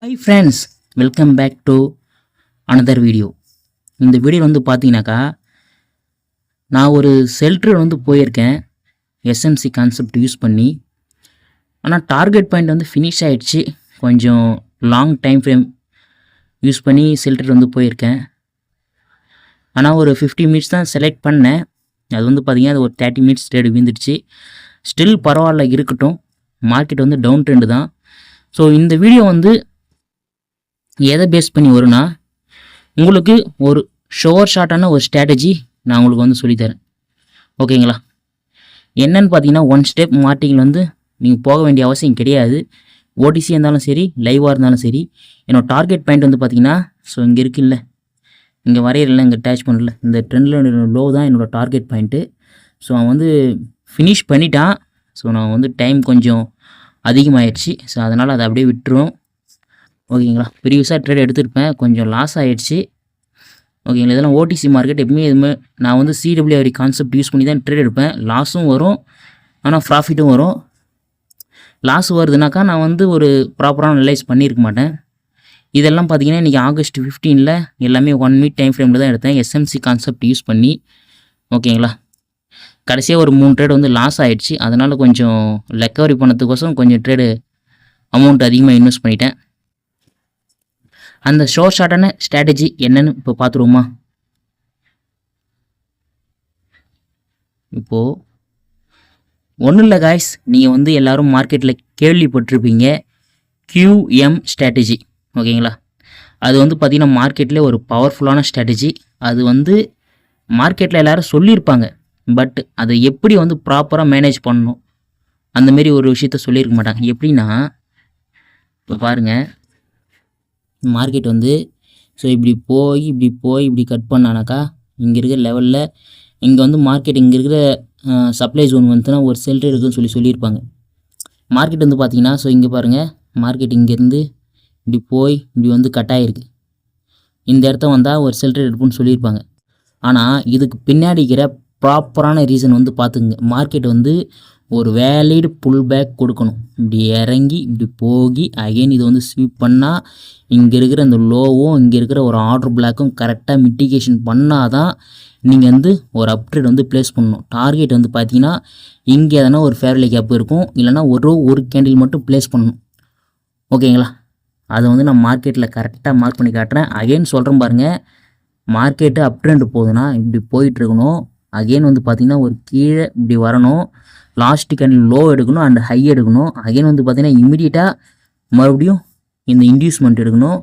Hi friends, welcome back to another video. இந்த video வந்து பார்த்தீங்கன்னாக்கா நான் ஒரு செல்ட்ரல் வந்து போயிருக்கேன் எஸ்எம்சி கான்செப்ட் யூஸ் பண்ணி. ஆனால் டார்கெட் பாயிண்ட் வந்து ஃபினிஷ் ஆகிடுச்சு. கொஞ்சம் லாங் டைம் ஃப்ரேம் யூஸ் பண்ணி செல்ட்ரல் வந்து போயிருக்கேன். ஆனால் ஒரு 50 மினிட்ஸ் தான் செலக்ட் பண்ணேன். அது வந்து பார்த்தீங்கன்னா அது ஒரு 30 மினிட்ஸ் ட்ரேடு விழுந்துடுச்சு. ஸ்டில் பரவாயில்ல இருக்கட்டும், மார்க்கெட் வந்து டவுன் ட்ரெண்டு தான். ஸோ இந்த வீடியோ வந்து எதை பேஸ் பண்ணி வரும்னா, உங்களுக்கு ஒரு ஷோர் ஷார்ட்டான ஒரு ஸ்ட்ராட்டஜி நான் உங்களுக்கு வந்து சொல்லித்தரேன். ஓகேங்களா? என்னன்னு பார்த்தீங்கன்னா, ஒன் ஸ்டெப் மார்க்கெட்டிங்கில் வந்து நீங்கள் போக வேண்டிய அவசியம் கிடையாது. ஓடிசி இருந்தாலும் சரி, லைவாக இருந்தாலும் சரி. என்னோட டார்கெட் பாயிண்ட் வந்து பார்த்தீங்கன்னா, ஸோ இங்கே இருக்குல்ல, இங்கே வரையிறல, இங்கே டேச் பண்ணல, இந்த ட்ரெண்டில் லோ தான் என்னோடய டார்கெட் பாயிண்ட்டு. ஸோ அவன் வந்து ஃபினிஷ் பண்ணிட்டான். ஸோ நான் வந்து டைம் கொஞ்சம் அதிகமாகிடுச்சு. ஸோ அதனால் அதை அப்படியே விட்டுரும். ஓகேங்களா? ப்ரீவியஸாக ட்ரேட் எடுத்திருப்பேன், கொஞ்சம் லாஸ் ஆகிடுச்சு. ஓகேங்களா? இதெல்லாம் ஓடிசி மார்க்கெட். எப்பவுமே நான் வந்து சிடபிள்யூஆர் கான்செப்ட் யூஸ் பண்ணி தான் ட்ரேட் எடுப்பேன். லாஸும் வரும், ஆனால் ப்ராஃபிட்டும் வரும். லாஸ் வருதுனாக்கா நான் வந்து ஒரு ப்ராப்பராக அனலைஸ் பண்ணியிருக்க மாட்டேன். இதெல்லாம் பார்த்தீங்கன்னா இன்றைக்கி August 15 எல்லாமே 1 மினிட் டைம் ஃப்ரேமில் தான் எடுத்தேன், எஸ்எம்சி கான்செப்ட் யூஸ் பண்ணி. ஓகேங்களா? கடைசியாக ஒரு 3 ட்ரேட் வந்து லாஸ் ஆகிடுச்சு. அதனால் கொஞ்சம் ரெக்கவரி பண்ணதுக்கோசம் கொஞ்சம் ட்ரேடு அமௌண்ட் அதிகமாக இன்வெஸ்ட் பண்ணிட்டேன். அந்த ஷோர் ஷார்ட்டான ஸ்ட்ராட்டஜி என்னன்னு இப்போ பார்த்துருவோமா? இப்போது ஒன்றும் இல்லை காய்ஸ், நீங்கள் வந்து எல்லோரும் மார்க்கெட்டில் கேள்விப்பட்டிருப்பீங்க QM ஸ்ட்ராட்டஜி. ஓகேங்களா? அது வந்து பார்த்திங்கன்னா மார்க்கெட்டில் ஒரு பவர்ஃபுல்லான ஸ்ட்ராட்டஜி. அது வந்து மார்க்கெட்டில் எல்லோரும் சொல்லியிருப்பாங்க, பட் அதை எப்படி வந்து ப்ராப்பராக மேனேஜ் பண்ணணும் அந்தமாரி ஒரு விஷயத்த சொல்லியிருக்க மாட்டாங்க. எப்படின்னா, இப்போ பாருங்கள், மார்க்கெட் வந்து ஸோ இப்படி போய் இப்படி கட் பண்ணானாக்கா இங்கே இருக்கிற லெவலில் இங்கே வந்து மார்க்கெட் இங்கே இருக்கிற சப்ளை ஜோன் வந்துன்னா ஒரு செல் ட்ரேட் இருக்குன்னு சொல்லியிருப்பாங்க. மார்க்கெட் வந்து பார்த்தீங்கன்னா, ஸோ இங்கே பாருங்கள், மார்க்கெட் இங்கேருந்து இப்படி போய் இப்படி வந்து கட் ஆகிருக்கு. இந்த இடத்த வந்தால் ஒரு செல் ட்ரேட் இருக்குன்னு சொல்லியிருப்பாங்க. ஆனால் இதுக்கு பின்னாடி இருக்கிற ப்ராப்பரான ரீசன் வந்து பார்த்துங்க. மார்க்கெட் வந்து ஒரு வேலிட் புல் பேக் கொடுக்கணும். இப்படி இறங்கி இப்படி போகி அகைன் இது வந்து ஸ்வீப் பண்ணால் இங்கே இருக்கிற அந்த லோவும் இங்கே இருக்கிற ஒரு ஆர்டர் பிளாக்கும் கரெக்டாக மிட்டிகேஷன் பண்ணால் தான் நீங்கள் வந்து ஒரு அப்ட்ரேட் வந்து ப்ளேஸ் பண்ணணும். டார்கெட் வந்து பார்த்தீங்கன்னா இங்கே எதனா ஒரு ஃபேர்லி கேப் இருக்கும், இல்லைனா ஒரு கேண்டில் மட்டும் ப்ளேஸ் பண்ணணும். ஓகேங்களா? அதை வந்து நான் மார்க்கெட்டில் கரெக்டாக மார்க் பண்ணி காட்டுறேன். அகைன் சொல்கிறேன் பாருங்கள், மார்க்கெட்டு அப் ட்ரெண்ட் போகுதுன்னா இப்படி போயிட்டுருக்கணும். அகைன் வந்து பார்த்திங்கன்னா ஒரு கீழே இப்படி வரணும், லாஸ்ட் கேண்டில் லோ எடுக்கணும் அண்ட் ஹை எடுக்கணும். அகைன் வந்து பார்த்திங்கன்னா இமிடியேட்டாக மறுபடியும் இந்த இன்டியூஸ்மெண்ட் எடுக்கணும்.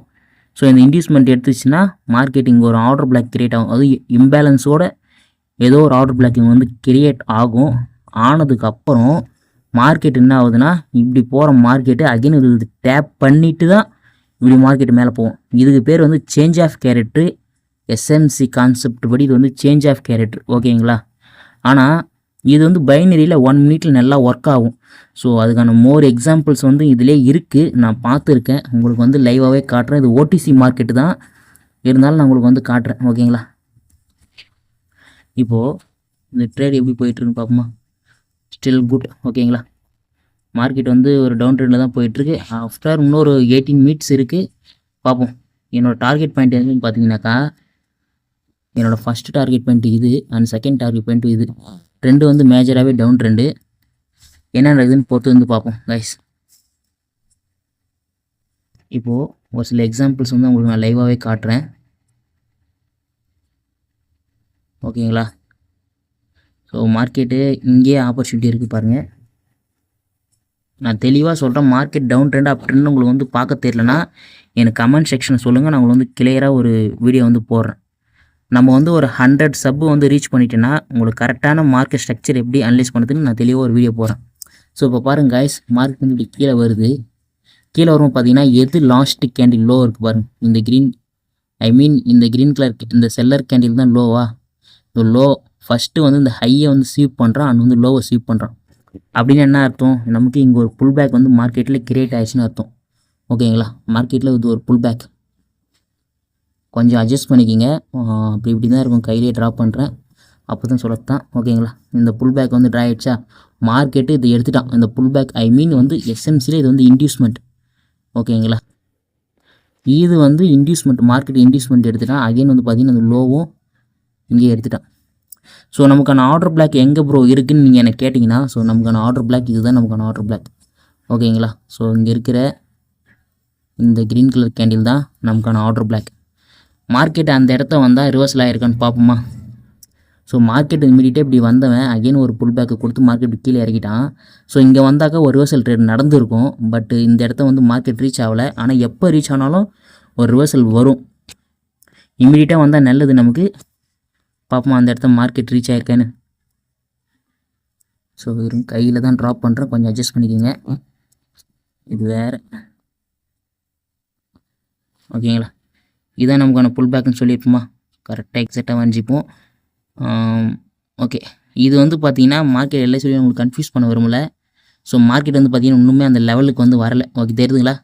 ஸோ இந்த இன்டியூஸ்மெண்ட் எடுத்துச்சுன்னா மார்க்கெட் இங்கே ஒரு ஆர்டர் பிளாக் கிரியேட் ஆகும். அது இம்பேலன்ஸோட ஏதோ ஒரு ஆர்டர் பிளாக்கிங் வந்து கிரியேட் ஆகும். ஆனதுக்கப்புறம் மார்க்கெட் என்ன ஆகுதுன்னா, இப்படி போகிற மார்க்கெட்டு அகைன் இது டேப் பண்ணிவிட்டு தான் இப்படி மார்க்கெட் மேலே போகும். இதுக்கு பேர் வந்து change of character. SMC concept படி இது வந்து சேஞ்ச் ஆஃப் கேரக்டர். ஓகேங்களா? ஆனால் இது வந்து பைனரியில் 1 மினிட்ல நல்லா ஒர்க் ஆகும். ஸோ அதுக்கான மோர் எக்ஸாம்பிள்ஸ் வந்து இதிலே இருக்குது, நான் பார்த்துருக்கேன். உங்களுக்கு வந்து லைவாகவே காட்டுறேன். இது ஓடிசி மார்க்கெட்டு தான், இருந்தாலும் நான் உங்களுக்கு வந்து காட்டுறேன். ஓகேங்களா? இப்போது இந்த ட்ரேட் எப்படி போயிட்டுருக்குன்னு பார்ப்போமா? Still good. ஓகேங்களா? மார்க்கெட் வந்து ஒரு டவுன் ட்ரெண்டில் தான் போயிட்டுருக்கு. ஆஃப்டர் இன்னொரு 18 மினிட்ஸ் இருக்குது, பார்ப்போம். என்னோடய டார்கெட் பாயிண்ட் எதுன்னு பார்த்தீங்கன்னாக்கா, என்னோடய ஃபஸ்ட்டு டார்கெட் பாயிண்ட் இது அண்ட் செகண்ட் டார்கெட் பாயிண்ட் இது. ட்ரெண்டு வந்து மேஜராகவே டவுன் ட்ரெண்டு. என்ன நடக்குதுன்னு பொறுத்து வந்து பார்ப்போம் கைஸ். இப்போது ஒரு சில எக்ஸாம்பிள்ஸ் வந்து உங்களுக்கு நான் லைவாகவே காட்டுறேன். ஓகேங்களா? ஸோ மார்க்கெட்டு இங்கேயே ஆப்பர்ச்சுனிட்டி இருக்குது பாருங்கள். நான் தெளிவாக சொல்கிறேன், market down trend up trend உங்களுக்கு வந்து பார்க்க தெரியலனா எனக்கு கமெண்ட் செக்ஷன் சொல்லுங்கள், நான் உங்களுக்கு வந்து கிளியராக ஒரு வீடியோ வந்து போடுறேன். நம்ம வந்து ஒரு 100 சப்பு வந்து ரீச் பண்ணிட்டேன்னா உங்களுக்கு கரெக்டான மார்க்கெட் ஸ்ட்ரக்சர் எப்படி அனலைஸ் பண்ணுறதுன்னு நான் தெளிவாக ஒரு வீடியோ போடுறேன். ஸோ இப்போ பாருங்கள் காய்ஸ், மார்க்கெட் வந்து இப்படி கீழே வருது. கீழே வரும் பார்த்தீங்கன்னா எது லாஸ்ட் கேண்டில் லோ இருக்குது பாருங்கள். இந்த க்ரீன் இந்த க்ரீன் கலர் இந்த செல்லர் கேண்டில் தான் லோவா? இந்த லோ ஃபஸ்ட்டு வந்து இந்த ஹையை வந்து ஸ்வீப் பண்ணுறான் அண்ட் வந்து லோவை ஸ்வீப் பண்ணுறான். அப்படின்னு என்ன அர்த்தம்? நமக்கு இங்கே ஒரு புல் பேக் வந்து மார்க்கெட்டில் கிரியேட் ஆகிடுச்சுன்னு அர்த்தம். ஓகேங்களா? மார்க்கெட்டில் இது ஒரு புல் பேக். கொஞ்சம் அட்ஜஸ்ட் பண்ணிக்கிங்க. இப்படி தான் இருக்கும். கையிலே ட்ராப் பண்ணுறேன், அப்போ தான் சொல்லத்தான். ஓகேங்களா? இந்த புல் பேக் வந்து ட்ரா ஆகிடுச்சா, மார்க்கெட்டு இதை எடுத்துட்டான். இந்த புல் பேக் வந்து எஸ்எம்சியில் இது வந்து இன்டியூஸ்மெண்ட். ஓகேங்களா? இது வந்து இன்டியூஸ்மெண்ட், மார்க்கெட் இன்டியூஸ்மெண்ட் எடுத்துட்டான். அகைன் வந்து பார்த்திங்கன்னா அந்த லோவும் இங்கே எடுத்துட்டான். ஸோ நமக்கான ஆர்டர் பிளாக் எங்கே ப்ரோ இருக்குதுன்னு நீங்கள் எனக்கு கேட்டிங்கன்னா, ஸோ நமக்கான ஆர்டர் பிளாக் இதுதான் நமக்கான ஆர்டர் பிளாக். ஓகேங்களா? ஸோ இங்கே இருக்கிற இந்த க்ரீன் கலர் கேண்டில் தான் நமக்கான ஆர்டர் பிளாக். மார்க்கெட் அந்த இடத்த வந்தால் ரிவர்சல் ஆகிருக்கான்னு பார்ப்போமா? ஸோ மார்க்கெட் இமீடியட்டாக இப்படி வந்தவன் அகைன் ஒரு புல் பேக்கை கொடுத்து மார்க்கெட் கீழே இறக்கிட்டான். ஸோ இங்கே வந்தாக்கா ஒரு ரிவர்சல் ட்ரேட் நடந்திருக்கும். பட் இந்த இடத்த வந்து மார்க்கெட் ரீச் ஆகலை. ஆனால் எப்போ ரீச் ஆனாலும் ஒரு ரிவர்சல் வரும். இமீடியட்டாக வந்தால் நல்லது நமக்கு. பார்ப்போமா அந்த இடத்த மார்க்கெட் ரீச் ஆகிருக்கேன்னு. ஸோ வெறும் கையில் தான் ட்ராப் பண்ணுறேன், கொஞ்சம் அட்ஜஸ்ட் பண்ணிக்கோங்க. இது வேறு. ஓகேங்களா? இதான் நமக்கான புல் பேக்குன்னு சொல்லியிருப்போமா? கரெக்டாக எக்ஸாக்டாக வஞ்சிப்போம். ஓகே, இது வந்து பார்த்திங்கன்னா மார்க்கெட் எல்லாம் சொல்லி உங்களுக்கு கன்ஃபியூஸ் பண்ண வரும்ல. ஸோ மார்க்கெட் வந்து பார்த்திங்கன்னா இன்னுமே அந்த லெவலுக்கு வந்து வரலை. ஓகே, தெரியுதுங்களா?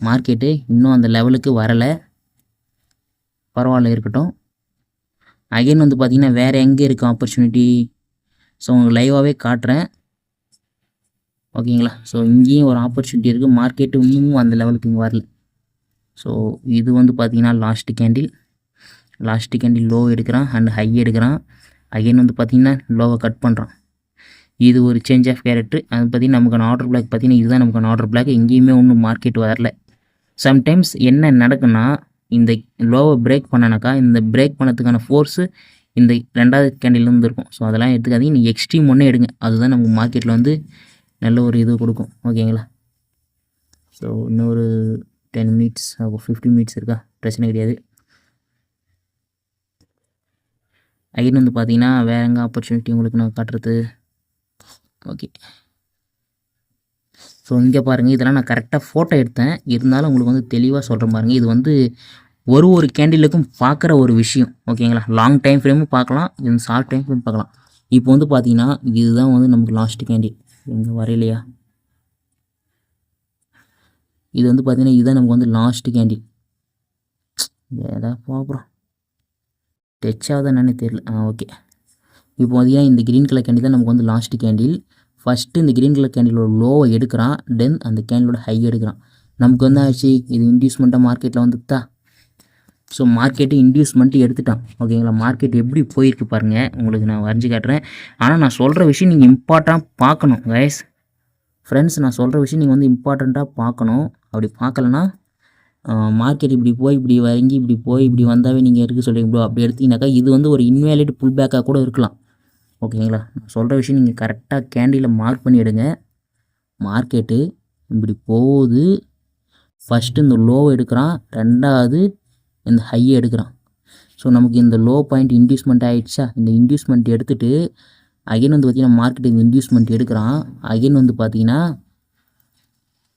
மார்க்கெட்டு இன்னும் அந்த லெவலுக்கு வரலை. பரவாயில்ல, இருக்கட்டும். அகைன் வந்து பார்த்திங்கன்னா வேறு எங்கே இருக்குது ஆப்பர்ச்சுனிட்டி? ஸோ உங்களுக்கு லைவாகவே காட்டுறேன். ஓகேங்களா? ஸோ இங்கேயும் ஒரு ஆப்பர்ச்சுனிட்டி இருக்குது. மார்க்கெட்டு இன்னும் அந்த லெவலுக்கு இங்கே வரல. ஸோ இது வந்து பார்த்திங்கன்னா லாஸ்ட்டு கேண்டில் லோ எடுக்கிறான் அண்ட் ஹை எடுக்கிறான். அகைன் வந்து பார்த்திங்கன்னா லோவை கட் பண்ணுறான். இது ஒரு சேஞ்ச் ஆஃப் கேரக்டர். அது பார்த்திங்கன்னா நமக்கான ஆர்டர் பிளாக் பார்த்திங்கன்னா இதுதான் நமக்கான ஆர்டர் பிளாக். எங்கேயுமே ஒன்றும் மார்க்கெட் வரல. சம்டைம்ஸ் என்ன நடக்குன்னா, இந்த லோவை பிரேக் பண்ணனாக்கா இந்த பிரேக் பண்ணதுக்கான ஃபோர்ஸு இந்த ரெண்டாவது கேண்டில்லேருந்து இருக்கும். ஸோ அதெல்லாம் எடுத்துக்காதீங்க, நீங்கள் எக்ஸ்ட்ரீம் ஒன்றே எடுங்க. அதுதான் நமக்கு மார்க்கெட்டில் வந்து நல்ல ஒரு இது கொடுக்கும். ஓகேங்களா? ஸோ இன்னொரு 10 மினிட்ஸ் 15 மினிட்ஸ் இருக்கா, பிரச்சனை கிடையாது. அகைன் வந்து பார்த்திங்கன்னா வேறு எங்கே ஆப்பர்ச்சுனிட்டி உங்களுக்கு நான் காட்டுறது? ஓகே, ஸோ இங்கே பாருங்கள், இதெல்லாம் நான் கரெக்டாக ஃபோட்டோ எடுத்தேன். இருந்தாலும் உங்களுக்கு வந்து தெளிவாக சொல்கிறேன் பாருங்கள். இது வந்து ஒரு கேண்டிலுக்கும் பார்க்குற ஒரு விஷயம். ஓகேங்களா? லாங் டைம் ஃப்ரேமும் பார்க்கலாம், இது ஷார்ட் டைம் ஃப்ரேம் பார்க்கலாம். இப்போ வந்து பார்த்திங்கன்னா இதுதான் வந்து நமக்கு லாஸ்ட்டு கேண்டில். எங்கே வரையிலையா? இது வந்து பார்த்திங்கன்னா இதுதான் நமக்கு வந்து லாஸ்ட்டு கேண்டில். ஏதா பார்க்குறோம் டச் ஆகுதா என்னன்னு தெரியல. ஓகே, இப்போ பார்த்திங்கன்னா இந்த க்ரீன் கலர் கேண்டில் தான் நமக்கு வந்து லாஸ்ட்டு கேண்டில். ஃபஸ்ட்டு இந்த க்ரீன் கலர் கேண்டிலோட லோவை எடுக்கிறான், தென் அந்த கேண்டிலோட ஹை எடுக்கிறான். நமக்கு வந்து ஆச்சு இது இன்டியூஸ்மெண்ட்டாக மார்க்கெட்டில் வந்துட்டா. ஸோ மார்க்கெட்டு இன்டியூஸ்மெண்ட்டு எடுத்துட்டான். ஓகேங்களா? மார்க்கெட் எப்படி போயிருக்கு பாருங்கள், உங்களுக்கு நான் வரைஞ்சி காட்டுறேன். ஆனால் நான் சொல்கிற விஷயம் நீங்கள் இம்பார்ட்டண்ட்டாக பார்க்கணும் கைஸ். ஃப்ரெண்ட்ஸ், நான் சொல்கிற விஷயம் நீங்கள் வந்து இம்பார்ட்டண்ட்டாக பார்க்கணும். அப்படி பார்க்கலன்னா மார்க்கெட் இப்படி போய் இப்படி வரைங்கி இப்படி போய் இப்படி வந்தாவே நீங்கள் எடுக்க சொல்கிறீங்க ப்ரோ. அப்படி எடுத்தீங்கன்னாக்கா இது வந்து ஒரு இன்வேலிட் புல் பேக்காக கூட இருக்கலாம். ஓகேங்களா? நான் சொல்கிற விஷயம் நீங்கள் கரெக்டாக கேண்டில் மார்க் பண்ணி எடுங்க. மார்க்கெட்டு இப்படி போகுது. ஃபஸ்ட்டு இந்த லோவை எடுக்கிறான், ரெண்டாவது இந்த ஹையை எடுக்கிறான். ஸோ நமக்கு இந்த லோ பாயிண்ட் இன்டியூஸ்மெண்ட் ஆகிடுச்சா? இந்த இன்டியூஸ்மெண்ட் எடுத்துகிட்டு அகைன் வந்து பார்த்திங்கன்னா மார்க்கெட் இந்த இன்டியூஸ்மெண்ட் எடுக்கிறான். அகைன் வந்து பார்த்திங்கன்னா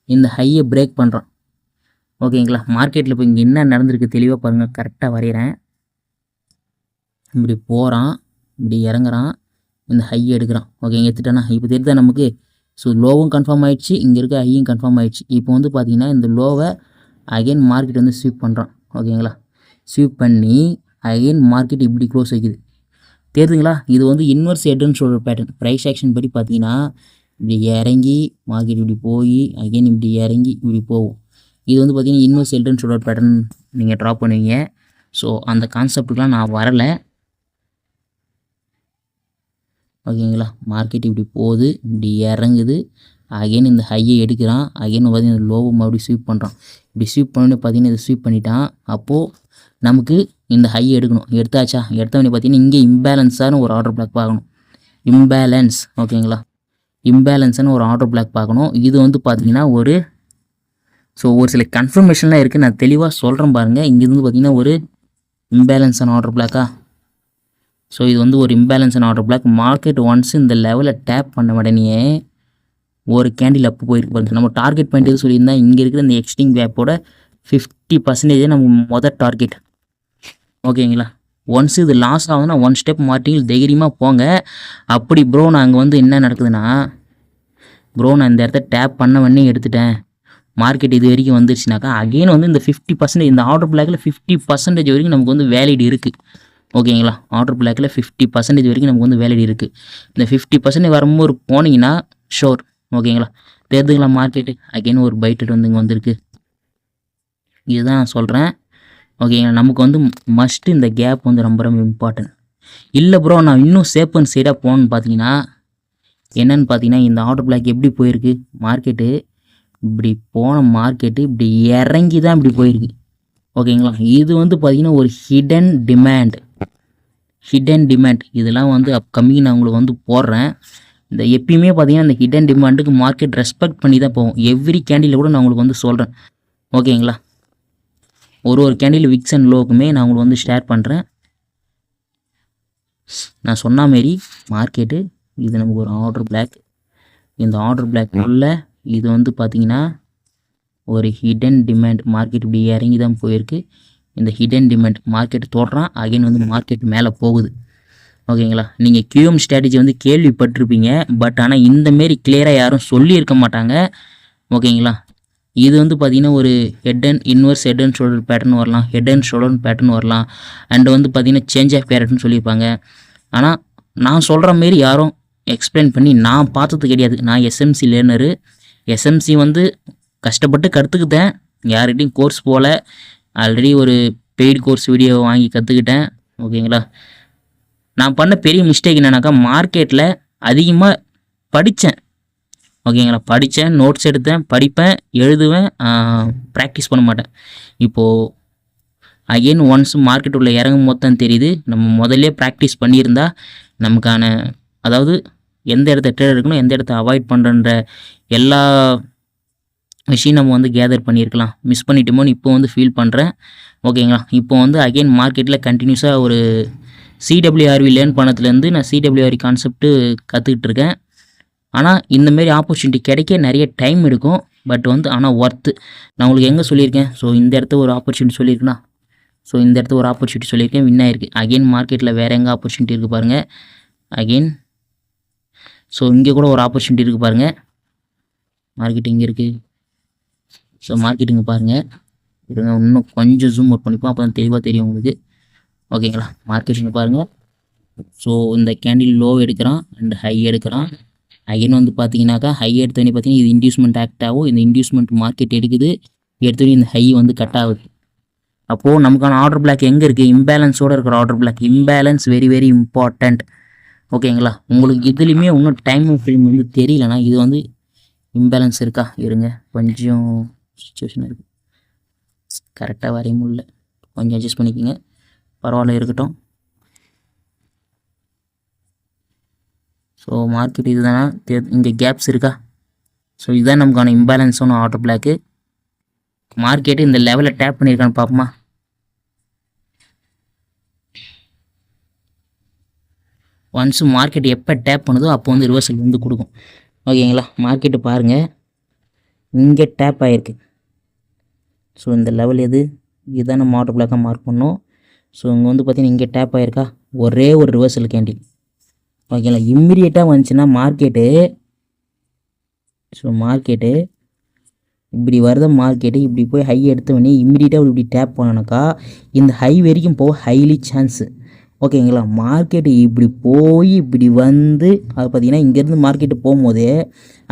இந்த ஹையை பிரேக் பண்ணுறான். ஓகேங்களா? மார்க்கெட்டில் இப்போ இங்கே என்ன நடந்திருக்கு தெளிவாக பாருங்கள். கரெக்டாக வரைகிறேன். இப்படி போகிறான், இப்படி இறங்குறான், இந்த ஹையை எடுக்கிறான். ஓகே, எடுத்துட்டானா? இப்போ தெரியுதா நமக்கு? ஸோ லோவும் கன்ஃபார்ம் ஆகிடுச்சு, இங்கே இருக்க ஹையும் கன்ஃபார்ம் ஆகிடுச்சு. இப்போ வந்து பார்த்திங்கன்னா இந்த லோவை அகைன் மார்க்கெட் வந்து ஸ்வீப் பண்ணுறான். ஓகேங்களா? ஸ்வீப் பண்ணி அகைன் மார்க்கெட் இப்படி க்ளோஸ் ஆகிக்குது. தெரியுதுங்களா? இது வந்து இன்வெர்ஸ் ஹெட்னு சொல்கிற பேட்டர்ன். ப்ரைஸ் ஆக்ஷன் படி பார்த்தீங்கன்னா இப்படி இறங்கி மார்க்கெட் இப்படி போய் அகைன் இப்படி இறங்கி இப்படி போகும். இது வந்து பார்த்திங்கன்னா இன்வெர்ஸ் ஹெட்னு சொல்கிற பேட்டர்ன் நீங்கள் ட்ரா பண்ணுவீங்க. ஸோ அந்த கான்செப்டுக்கெலாம் நான் வரலை. ஓகேங்களா? மார்க்கெட் இப்படி போகுது, இப்படி இறங்குது, அகைன் இந்த ஹையை எடுக்கிறான், அகைன் பார்த்திங்கன்னா லோவை மறுபடியும் ஸ்வீப் பண்ணுறான். இப்படி ஸ்வீப் பண்ணி பார்த்திங்கன்னா இதை ஸ்வீப் பண்ணிட்டான். அப்போது நமக்கு இந்த ஹையை எடுக்கணும். எடுத்தாச்சா? எடுத்தவொடனே பார்த்திங்கன்னா இங்கே இம்பேலன்ஸான ஒரு ஆர்டர் பிளாக் பார்க்கணும். இம்பேலன்ஸ். ஓகேங்களா? இம்பேலன்ஸான ஒரு ஆர்டர் பிளாக் பார்க்கணும். இது வந்து பார்த்திங்கன்னா ஒரு சில கன்ஃபர்மேஷன்லாம் இருக்குது, நான் தெளிவாக சொல்கிறேன் பாருங்கள். இங்கேருந்து பார்த்திங்கன்னா ஒரு இம்பேலன்ஸான ஆர்டர் பிளாக்கா? ஸோ இது வந்து ஒரு இம்பேலன்ஸான ஆர்டர் பிளாக். மார்க்கெட் ஒன்ஸ் இந்த லெவலில் டேப் பண்ண உடனே ஒரு கேண்டில் அப்பு போயிருக்கு பாருங்கள். நம்ம டார்கெட் பாயிண்ட் எது சொல்லியிருந்தால் இங்கே இருக்கிற இந்த எக்ஸ்டிங் கேப்போட 50% நம்ம மொதல் டார்கெட். ஓகேங்களா? ஒன்ஸ் இது லாஸ் ஆகுதுன்னா 1 ஸ்டெப் மார்ட்டிங் தைரியமாக போங்க. அப்படி ப்ரோ நான் அங்கே வந்து என்ன நடக்குதுன்னா, ப்ரோ நான் இந்த இடத்த டேப் பண்ண உடனே எடுத்துட்டேன், மார்க்கெட் இது வரைக்கும் வந்துருச்சுனாக்கா அகெயின் வந்து இந்த 50% இந்த ஆர்டர் பிளாக்கில் 50% வரைக்கும் நமக்கு வந்து வேலிட் இருக்குது. ஓகேங்களா? ஆர்டர் பிளாக்கில் 50% வரைக்கும் நமக்கு வந்து வேலிட் இருக்குது. இந்த 50% வரும்போது போனீங்கன்னா ஷோர். ஓகேங்களா? தெரிஞ்சுங்களா? மார்க்கெட்டு அகெயின் ஒரு பைட்டு வந்து இங்கே வந்திருக்கு. இதுதான் நான் சொல்கிறேன். ஓகேங்களா, நமக்கு வந்து மஸ்ட்டு இந்த கேப் வந்து ரொம்ப ரொம்ப இம்பார்ட்டன்ட். இல்லை ப்ரோ நான் இன்னும் சேஃப் அண்ட் சைடாக போகணுன்னு பார்த்தீங்கன்னா என்னென்னு பார்த்தீங்கன்னா, இந்த ஆர்டர் பிளாக் எப்படி போயிருக்கு மார்க்கெட்டு, இப்படி போன மார்க்கெட்டு இப்படி இறங்கி தான் இப்படி போயிருக்கு. ஓகேங்களா, இது வந்து பார்த்திங்கன்னா ஒரு ஹிடன் டிமாண்ட். இதெல்லாம் வந்து அப்கமிங் நான் உங்களுக்கு வந்து போடுறேன். இந்த எப்பயுமே பார்த்தீங்கன்னா இந்த ஹிடன் டிமாண்டுக்கு மார்க்கெட் ரெஸ்பெக்ட் பண்ணி தான் போகும். எவ்ரி கேண்டில் கூட நான் உங்களுக்கு வந்து சொல்கிறேன். ஓகேங்களா, ஒரு கேண்டில் விக்ஸ் அண்ட் லோக்குமே நான் உங்களுக்கு வந்து ஷேர் பண்ணுறேன். நான் சொன்ன மாரி மார்க்கெட்டு இது நமக்கு ஒரு ஆர்டர் பிளாக். இந்த ஆர்டர் பிளாக் உள்ள இது வந்து பார்த்திங்கன்னா ஒரு ஹிடன் டிமாண்ட். மார்க்கெட் இப்படி இறங்கி தான் போயிருக்கு. இந்த ஹிடன் டிமாண்ட் மார்க்கெட் தோடுறான், அகைன் வந்து மார்க்கெட் மேலே போகுது. ஓகேங்களா, நீங்கள் QM ஸ்ட்ராட்டஜி வந்து கேள்விப்பட்டிருப்பீங்க, பட் ஆனால் இந்தமாரி கிளியராக யாரும் சொல்லியிருக்க மாட்டாங்க. ஓகேங்களா, இது வந்து பார்த்திங்கன்னா ஒரு head and inverse head and shoulder pattern வரலாம், ஹெட் அண்ட் ஷோல்டர் பேட்டர்ன் வரலாம், அண்ட் வந்து பார்த்திங்கன்னா சேஞ்ச் ஆஃப் கேரட்னு சொல்லியிருப்பாங்க. ஆனால் நான் சொல்கிற மாரி யாரும் எக்ஸ்பிளைன் பண்ணி நான் பார்த்தது கிடையாது. நான் SMC லேர்னரு. SMC வந்து கஷ்டப்பட்டு கற்றுக்கிட்டேன், யார்கிட்டையும் கோர்ஸ் போல். ஆல்ரெடி ஒரு பெய்டு கோர்ஸ் வீடியோ வாங்கி கற்றுக்கிட்டேன். ஓகேங்களா, நான் பண்ண பெரிய மிஸ்டேக் என்னன்னாக்கா மார்க்கெட்டில் அதிகமாக படித்தேன். ஓகேங்களா, படித்தேன், நோட்ஸ் எடுத்தேன், படிப்பேன், எழுதுவேன், ப்ராக்டிஸ் பண்ண மாட்டேன். இப்போது அகெயின் ஒன்ஸ் மார்க்கெட் உள்ள இறங்கும் போது தான் தெரியுது, நம்ம முதல்ல ப்ராக்டிஸ் பண்ணியிருந்தா நமக்கான அதாவது எந்த இடத்த ட்ரேட் இருக்கணும், எந்த இடத்த அவாய்ட் பண்ணுறன்ற எல்லா விஷயம் நம்ம வந்து கேதர் பண்ணியிருக்கலாம். மிஸ் பண்ணிட்டோமோன்னு இப்போ வந்து ஃபீல் பண்ணுறேன். ஓகேங்களா, இப்போ வந்து அகெயின் மார்க்கெட்டில் கண்டினியூஸாக ஒரு CWRV லேர்ன் பண்ணதுலேருந்து நான் CWRV கான்செப்ட்டு கற்றுக்கிட்டு இருக்கேன். ஆனால் இந்தமாரி ஆப்பர்ச்சுனிட்டி கிடைக்க நிறைய டைம் எடுக்கும், பட் வந்து ஆனால் ஒர்த்து. நான் உங்களுக்கு எங்கே சொல்லியிருக்கேன், ஸோ இந்த இடத்த ஒரு ஆப்பர்ச்சுனிட்டி சொல்லியிருக்கேன்னா, ஸோ இந்த இடத்த ஒரு ஆப்பர்ச்சுனிட்டி சொல்லியிருக்கேன், வின் ஆயிருக்கு. அகெயின் மார்க்கெட்டில் வேறு எங்கே ஆப்பர்ச்சுனிட்டி இருக்குது பாருங்கள். அகெயின் ஸோ இங்கே கூட ஒரு ஆப்பர்ச்சுனிட்டி இருக்குது பாருங்கள். மார்க்கெட் இங்கே இருக்குது. ஸோ மார்க்கெட்டுங்க பாருங்கள், இருங்க இன்னும் கொஞ்சம் ஜூம் அவுட் பண்ணிப்போம், அப்போ தான் தெளிவாக தெரியும் உங்களுக்கு. ஓகேங்களா, மார்க்கெட்டுங்க பாருங்கள். ஸோ இந்த கேண்டில் லோ எடுக்கிறான் அண்ட் ஹை எடுக்கிறான். அகைன் வந்து பார்த்தீங்கன்னாக்கா ஹை எடுத்தோடனே பார்த்தீங்கன்னா இது இன்டியூஸ்மெண்ட் ஆக்ட் ஆகும். இந்த இன்டியூஸ்மெண்ட் மார்க்கெட் எடுக்குது, எடுத்தோடனே இந்த ஹை வந்து கட் ஆகுது. அப்போது நமக்கான ஆர்டர் பிளாக் எங்கே இருக்குது, இம்பேலன்ஸோடு இருக்கிற order black. Imbalance very very important. ஓகேங்களா, உங்களுக்கு இதுலேயுமே இன்னும் டைம் ஃப்ரேம் வந்து தெரியலனா இது வந்து இம்பேலன்ஸ் இருக்கா, இருங்க கொஞ்சம் சுச்சுவேஷன் இருக்குது, கரெக்டாக வரைய முடியல, கொஞ்சம் அட்ஜஸ்ட் பண்ணிக்கோங்க, பரவாயில்ல இருக்கட்டும். ஸோ மார்க்கெட் இதுதானா, இங்கே கேப்ஸ் இருக்கா, ஸோ இதுதான் நமக்கான இம்பேலன்ஸான ஆர்டர் பிளாக்கு. மார்க்கெட்டு இந்த லெவலில் டேப் பண்ணியிருக்கான்னு பார்ப்போமா. ஒன்ஸ் மார்க்கெட் எப்போ டேப் பண்ணுதோ அப்போ வந்து ரிவர்சல் வந்து கொடுக்கும். ஓகேங்களா, மார்க்கெட்டு பாருங்கள் இங்கே டேப் ஆகிருக்கு. ஸோ இந்த லெவல் எது, இதுதான் நம்ம ஆர்டர் பிளாக்காக மார்க் பண்ணோம். ஸோ இங்கே வந்து பார்த்திங்கன்னா இங்கே டேப் ஆகிருக்கா, ஒரே ஒரு ரிவர்சல் கேண்டில். ஓகேங்களா, இம்மிடியேட்டாக வந்துச்சுன்னா மார்க்கெட்டு, ஸோ மார்க்கெட்டு இப்படி வருத, மார்க்கெட்டு இப்படி போய் ஹை எடுத்தவொடனே இம்மிடியேட்டாக இப்படி டேப் பண்ணனாக்கா இந்த ஹை வரைக்கும் போக ஹைலி சான்ஸு. ஓகேங்களா, மார்க்கெட்டு இப்படி போய் இப்படி வந்து அது பார்த்திங்கன்னா இங்கேருந்து மார்க்கெட்டு போகும்போதே